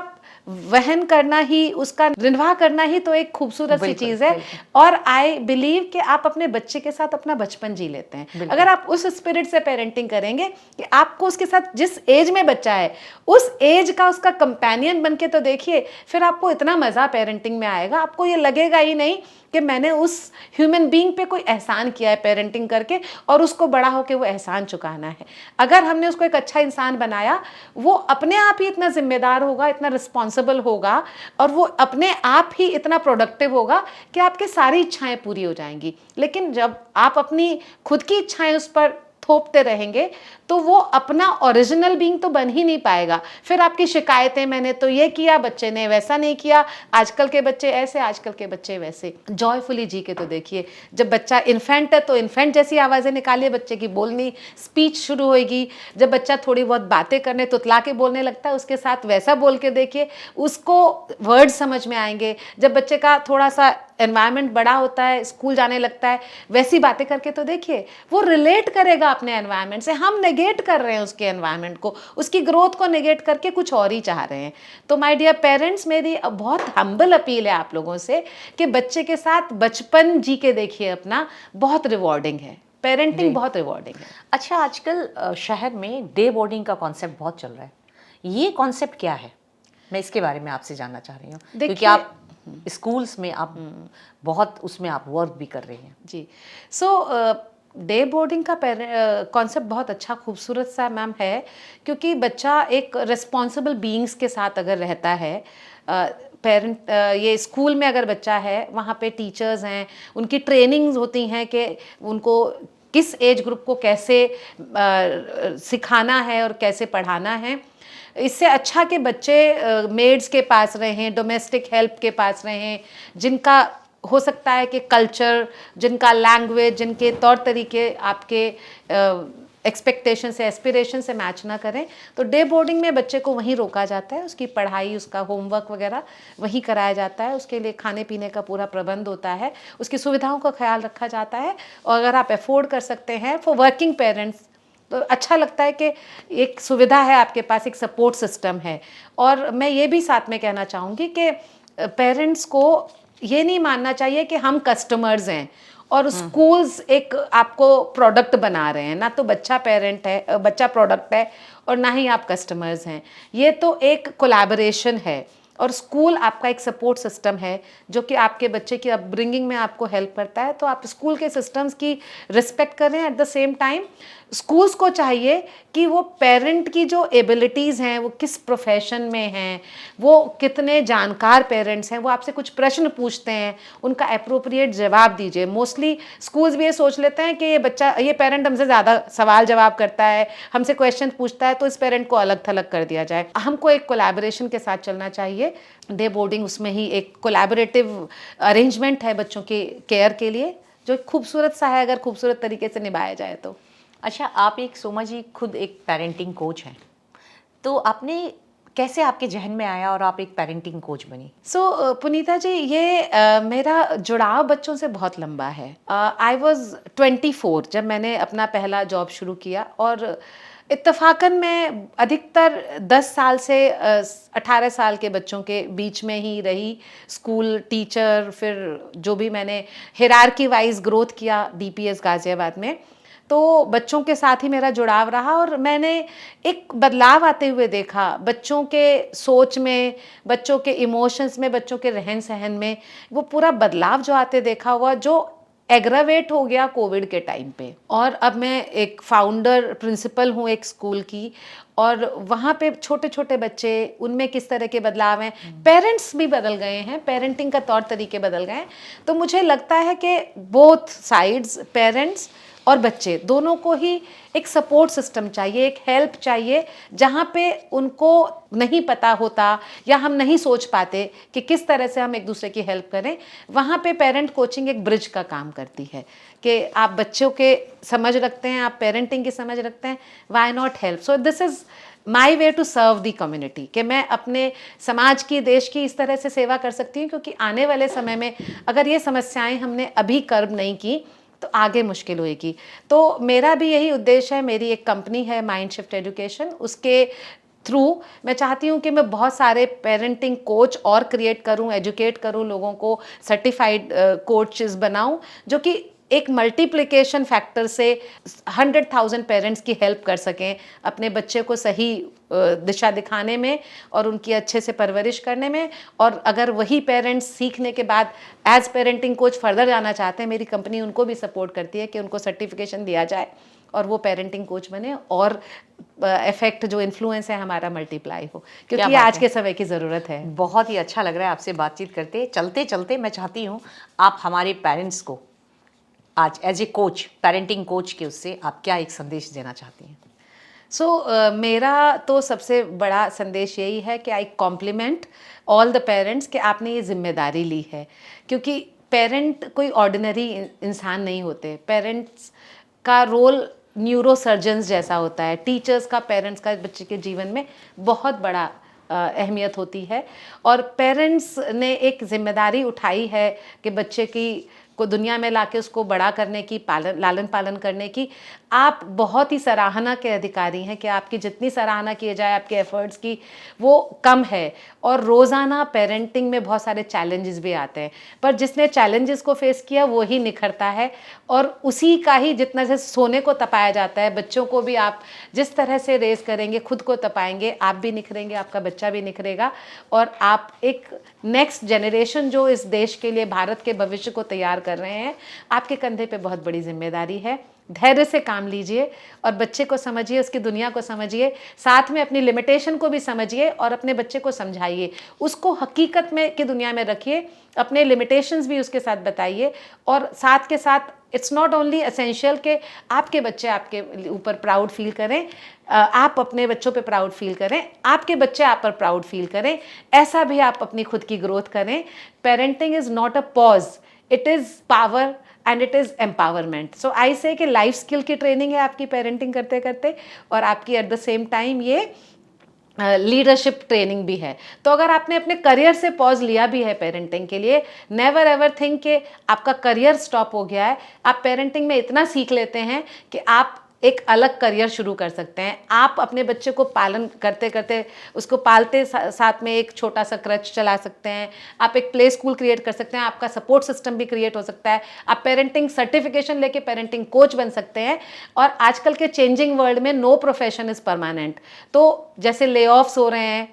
Speaker 1: वहन करना ही, उसका निर्वाह करना ही तो एक खूबसूरत सी चीज़ है। और आई बिलीव कि आप अपने बच्चे के साथ अपना बचपन जी लेते हैं अगर आप उस स्पिरिट से पेरेंटिंग करेंगे कि आपको उसके साथ जिस एज में बच्चा है उस एज का उसका कंपेनियन बन के तो देखिए, फिर आपको इतना मज़ा पेरेंटिंग में आएगा, आपको ये लगेगा ही नहीं कि मैंने उस ह्यूमन बीइंग पे कोई एहसान किया है पेरेंटिंग करके और उसको बड़ा होकर वो एहसान चुकाना है। अगर हमने उसको एक अच्छा इंसान बनाया, वो अपने आप ही इतना जिम्मेदार होगा, इतना रिस्पॉन्सिबल होगा, और वो अपने आप ही इतना प्रोडक्टिव होगा कि आपकी सारी इच्छाएं पूरी हो जाएंगी। लेकिन जब आप अपनी खुद की इच्छाएं उस पर थोपते रहेंगे तो वो अपना ओरिजिनल बीइंग तो बन ही नहीं पाएगा। फिर आपकी शिकायतें, मैंने तो ये किया, बच्चे ने वैसा नहीं किया, आजकल के बच्चे ऐसे, आजकल के बच्चे वैसे। जॉयफुली जी के तो देखिए, जब बच्चा इन्फेंट है तो इन्फेंट जैसी आवाज़ें निकालिए, बच्चे की बोलनी स्पीच शुरू होएगी। जब बच्चा थोड़ी बहुत बातें करने, तुतला के बोलने लगता है, उसके साथ वैसा बोल के देखिए, उसको वर्ड समझ में आएंगे। जब बच्चे का थोड़ा सा एनवायरनमेंट बड़ा होता है, स्कूल जाने लगता है, वैसी बातें करके तो देखिए, वो रिलेट करेगा अपने एनवायरनमेंट से। हम नेगेट कर रहे हैं उसके एनवायरनमेंट को, उसकी ग्रोथ को नेगेट करके कुछ और ही चाह रहे हैं। तो माय डियर पेरेंट्स, मेरी बहुत हम्बल अपील है आप लोगों से कि बच्चे के साथ बचपन जी के देखिए अपना, बहुत रिवॉर्डिंग है, पेरेंटिंग बहुत रिवॉर्डिंग है।
Speaker 2: अच्छा, आजकल शहर में डे बोर्डिंग का कॉन्सेप्ट बहुत चल रहा है, ये कॉन्सेप्ट क्या है? मैं इसके बारे में आपसे जानना चाह रही हूँ, क्योंकि आप स्कूल्स में आप बहुत उसमें आप वर्क भी कर रही हैं।
Speaker 1: जी, सो डे बोर्डिंग का कॉन्सेप्ट बहुत अच्छा, खूबसूरत सा मैम है, क्योंकि बच्चा एक रिस्पॉन्सिबल बीइंग्स के साथ अगर रहता है, पेरेंट, ये स्कूल में अगर बच्चा है, वहाँ पे टीचर्स हैं, उनकी ट्रेनिंग्स होती हैं कि उनको किस एज ग्रुप को कैसे सिखाना है और कैसे पढ़ाना है। इससे अच्छा कि बच्चे मेड्स के पास रहें, डोमेस्टिक हेल्प के पास रहें, जिनका हो सकता है कि कल्चर, जिनका लैंग्वेज, जिनके तौर तरीके आपके एक्सपेक्टेशन से, एस्पिरेशन से मैच ना करें। तो डे बोर्डिंग में बच्चे को वहीं रोका जाता है, उसकी पढ़ाई, उसका होमवर्क वगैरह वहीं कराया जाता है, उसके लिए खाने पीने का पूरा प्रबंध होता है, उसकी सुविधाओं का ख्याल रखा जाता है। और अगर आप अफोर्ड कर सकते हैं, फॉर वर्किंग पेरेंट्स तो अच्छा लगता है कि एक सुविधा है आपके पास, एक सपोर्ट सिस्टम है। और मैं ये भी साथ में कहना चाहूँगी कि पेरेंट्स को ये नहीं मानना चाहिए कि हम कस्टमर्स हैं और स्कूल्स एक आपको प्रोडक्ट बना रहे हैं। ना तो बच्चा पेरेंट है, बच्चा प्रोडक्ट है, और ना ही आप कस्टमर्स हैं। ये तो एक कोलैबोरेशन है, और स्कूल आपका एक सपोर्ट सिस्टम है जो कि आपके बच्चे की अपब्रिंगिंग में आपको हेल्प करता है। तो आप स्कूल के सिस्टम्स की रिस्पेक्ट करें। At the same time schools को चाहिए कि वो पेरेंट की जो एबिलिटीज़ हैं, वो किस प्रोफेशन में हैं, वो कितने जानकार पेरेंट्स हैं, वो आपसे कुछ प्रश्न पूछते हैं, उनका अप्रोप्रिएट जवाब दीजिए। मोस्टली स्कूल्स भी ये सोच लेते हैं कि ये बच्चा, ये पेरेंट हमसे ज़्यादा सवाल जवाब करता है, हमसे क्वेश्चन पूछता है, तो इस पेरेंट को अलग थलग कर दिया जाए। हमको एक कोलैबोरेशन के साथ चलना चाहिए। डे बोर्डिंग उसमें ही एक कोलैबोरेटिव अरेंजमेंट है बच्चों के केयर के लिए, जो खूबसूरत सा है अगर खूबसूरत तरीके से निभाया जाए तो।
Speaker 2: अच्छा, आप एक, सोमा जी खुद एक पेरेंटिंग कोच हैं, तो आपने कैसे, आपके जहन में आया और आप एक पेरेंटिंग कोच बनी?
Speaker 1: पुनीता जी, ये मेरा जुड़ाव बच्चों से बहुत लंबा है। आई वॉज 24 जब मैंने अपना पहला जॉब शुरू किया, और इत्तफाकन मैं अधिकतर 10 साल से 18 साल के बच्चों के बीच में ही रही। स्कूल टीचर, फिर जो भी मैंने हिरार्की वाइज ग्रोथ किया DPS गाज़ियाबाद में, तो बच्चों के साथ ही मेरा जुड़ाव रहा। और मैंने एक बदलाव आते हुए देखा बच्चों के सोच में, बच्चों के इमोशंस में, बच्चों के रहन सहन में। वो पूरा बदलाव जो आते देखा हुआ, जो एग्रावेट हो गया कोविड के टाइम पे। और अब मैं एक फाउंडर प्रिंसिपल हूँ एक स्कूल की, और वहाँ पे छोटे छोटे बच्चे, उनमें किस तरह के बदलाव हैं, पेरेंट्स भी बदल गए हैं, पेरेंटिंग का तौर तरीके बदल गए हैं। तो मुझे लगता है कि बोथ साइड्स, पेरेंट्स और बच्चे दोनों को ही एक सपोर्ट सिस्टम चाहिए, एक हेल्प चाहिए, जहाँ पे उनको नहीं पता होता या हम नहीं सोच पाते कि किस तरह से हम एक दूसरे की हेल्प करें। वहाँ पे पेरेंट कोचिंग एक ब्रिज का काम करती है कि आप बच्चों के समझ रखते हैं, आप पेरेंटिंग की समझ रखते हैं, why not help. So this is my way to serve the community, कि मैं अपने समाज की, देश की इस तरह से सेवा कर सकती हूँ, क्योंकि आने वाले समय में अगर ये समस्याएं हमने अभी कर्ब नहीं की तो आगे मुश्किल होएगी। तो मेरा भी यही उद्देश्य है। मेरी एक कंपनी है माइंड शिफ्ट एजुकेशन, उसके थ्रू मैं चाहती हूँ कि मैं बहुत सारे पेरेंटिंग कोच और क्रिएट करूँ, एजुकेट करूँ लोगों को, सर्टिफाइड कोचेस बनाऊँ, जो कि एक मल्टीप्लिकेशन फैक्टर से 100,000 पेरेंट्स की हेल्प कर सकें अपने बच्चे को सही दिशा दिखाने में और उनकी अच्छे से परवरिश करने में। और अगर वही पेरेंट्स सीखने के बाद एज पेरेंटिंग कोच फर्दर जाना चाहते हैं, मेरी कंपनी उनको भी सपोर्ट करती है कि उनको सर्टिफिकेशन दिया जाए और वो पेरेंटिंग कोच बने और इफेक्ट जो इन्फ्लुएंस है हमारा मल्टीप्लाई हो, क्योंकि
Speaker 2: बात
Speaker 1: आज
Speaker 2: है।
Speaker 1: के समय की ज़रूरत है।
Speaker 2: बहुत ही अच्छा लग रहा है आपसे बातचीत करते। चलते चलते मैं चाहती हूँ आप हमारे पेरेंट्स को आज as a coach, parenting coach के उससे आप क्या एक संदेश देना चाहती हैं?
Speaker 1: मेरा तो सबसे बड़ा संदेश यही है कि आई कॉम्प्लीमेंट ऑल द पेरेंट्स कि आपने ये जिम्मेदारी ली है, क्योंकि पेरेंट कोई ऑर्डिनरी इंसान नहीं होते। पेरेंट्स का रोल न्यूरो सर्जन्स जैसा होता है। टीचर्स का, पेरेंट्स का बच्चे के जीवन में बहुत बड़ा अहमियत होती है। और पेरेंट्स ने एक जिम्मेदारी उठाई है कि बच्चे की को दुनिया में लाके उसको बड़ा करने की, लालन पालन करने की। आप बहुत ही सराहना के अधिकारी हैं कि आपकी जितनी सराहना किए जाए आपके एफर्ट्स की, वो कम है। और रोज़ाना पेरेंटिंग में बहुत सारे चैलेंजेस भी आते हैं, पर जिसने चैलेंजेस को फेस किया वो ही निखरता है। और उसी का ही, जितना से सोने को तपाया जाता है, बच्चों को भी आप जिस तरह से रेस करेंगे, खुद को तपाएंगे, आप भी निखरेंगे, आपका बच्चा भी निखरेगा। और आप एक नेक्स्ट जनरेशन जो इस देश के लिए, भारत के भविष्य को तैयार कर रहे हैं, आपके कंधे पे बहुत बड़ी जिम्मेदारी है। धैर्य से काम लीजिए और बच्चे को समझिए, उसकी दुनिया को समझिए, साथ में अपनी लिमिटेशन को भी समझिए और अपने बच्चे को समझाइए, उसको हकीकत में की दुनिया में रखिए, अपने लिमिटेशंस भी उसके साथ बताइए। और साथ के साथ इट्स नॉट ओनली एसेंशियल कि आपके बच्चे आपके ऊपर प्राउड फील करें, आप अपने बच्चों पे प्राउड फील करें, आपके बच्चे आप पर प्राउड फील करें, ऐसा भी आप अपनी खुद की ग्रोथ करें। Parenting is not a pause, it is power and it is empowerment. So I say कि लाइफ स्किल की ट्रेनिंग है आपकी पेरेंटिंग करते करते, और आपकी एट द सेम टाइम ये लीडरशिप ट्रेनिंग भी है। तो अगर आपने अपने करियर से पॉज लिया भी है पेरेंटिंग के लिए, नेवर एवर थिंक कि आपका करियर स्टॉप हो गया है। आप पेरेंटिंग में इतना सीख लेते हैं कि आप एक अलग करियर शुरू कर सकते हैं। आप अपने बच्चे को पालन करते करते, उसको पालते साथ में एक छोटा सा क्रच चला सकते हैं। आप एक प्ले स्कूल क्रिएट कर सकते हैं, आपका सपोर्ट सिस्टम भी क्रिएट हो सकता है। आप पेरेंटिंग सर्टिफिकेशन लेके पेरेंटिंग कोच बन सकते हैं। और आजकल के चेंजिंग वर्ल्ड में नो प्रोफेशन इज़ परमानेंट। तो जैसे ले ऑफ्स हो रहे हैं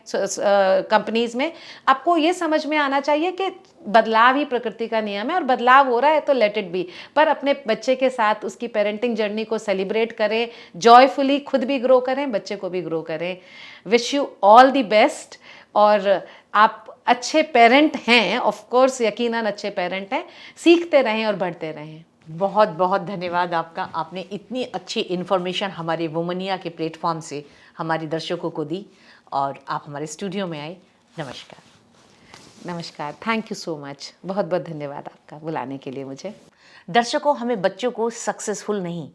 Speaker 1: कंपनीज़ में, आपको ये समझ में आना चाहिए कि बदलाव ही प्रकृति का नियम है और बदलाव हो रहा है तो लेट इट बी। पर अपने बच्चे के साथ उसकी पेरेंटिंग जर्नी को सेलिब्रेट करें, जॉयफुली, खुद भी ग्रो करें, बच्चे को भी ग्रो करें। Wish you all the best. और आप अच्छे पेरेंट हैं, ऑफ कोर्स, यकीनन अच्छे पेरेंट हैं। सीखते रहें और बढ़ते रहें।
Speaker 2: बहुत बहुत धन्यवाद आपका। आपने इतनी अच्छी इन्फॉर्मेशन हमारे वुमनिया के प्लेटफॉर्म से हमारे दर्शकों को दी और आप हमारे स्टूडियो में आए। नमस्कार।
Speaker 1: नमस्कार, थैंक यू सो मच। बहुत बहुत धन्यवाद आपका बुलाने के लिए मुझे।
Speaker 2: दर्शकों, हमें बच्चों को सक्सेसफुल नहीं,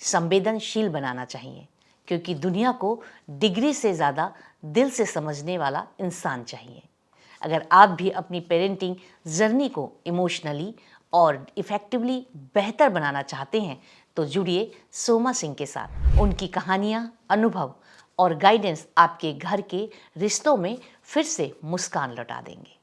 Speaker 2: संवेदनशील बनाना चाहिए, क्योंकि दुनिया को डिग्री से ज़्यादा दिल से समझने वाला इंसान चाहिए। अगर आप भी अपनी पेरेंटिंग जर्नी को इमोशनली और इफ़ेक्टिवली बेहतर बनाना चाहते हैं तो जुड़िए सोमा सिंह के साथ। उनकी कहानियाँ, अनुभव और गाइडेंस आपके घर के रिश्तों में फिर से मुस्कान लौटा देंगे।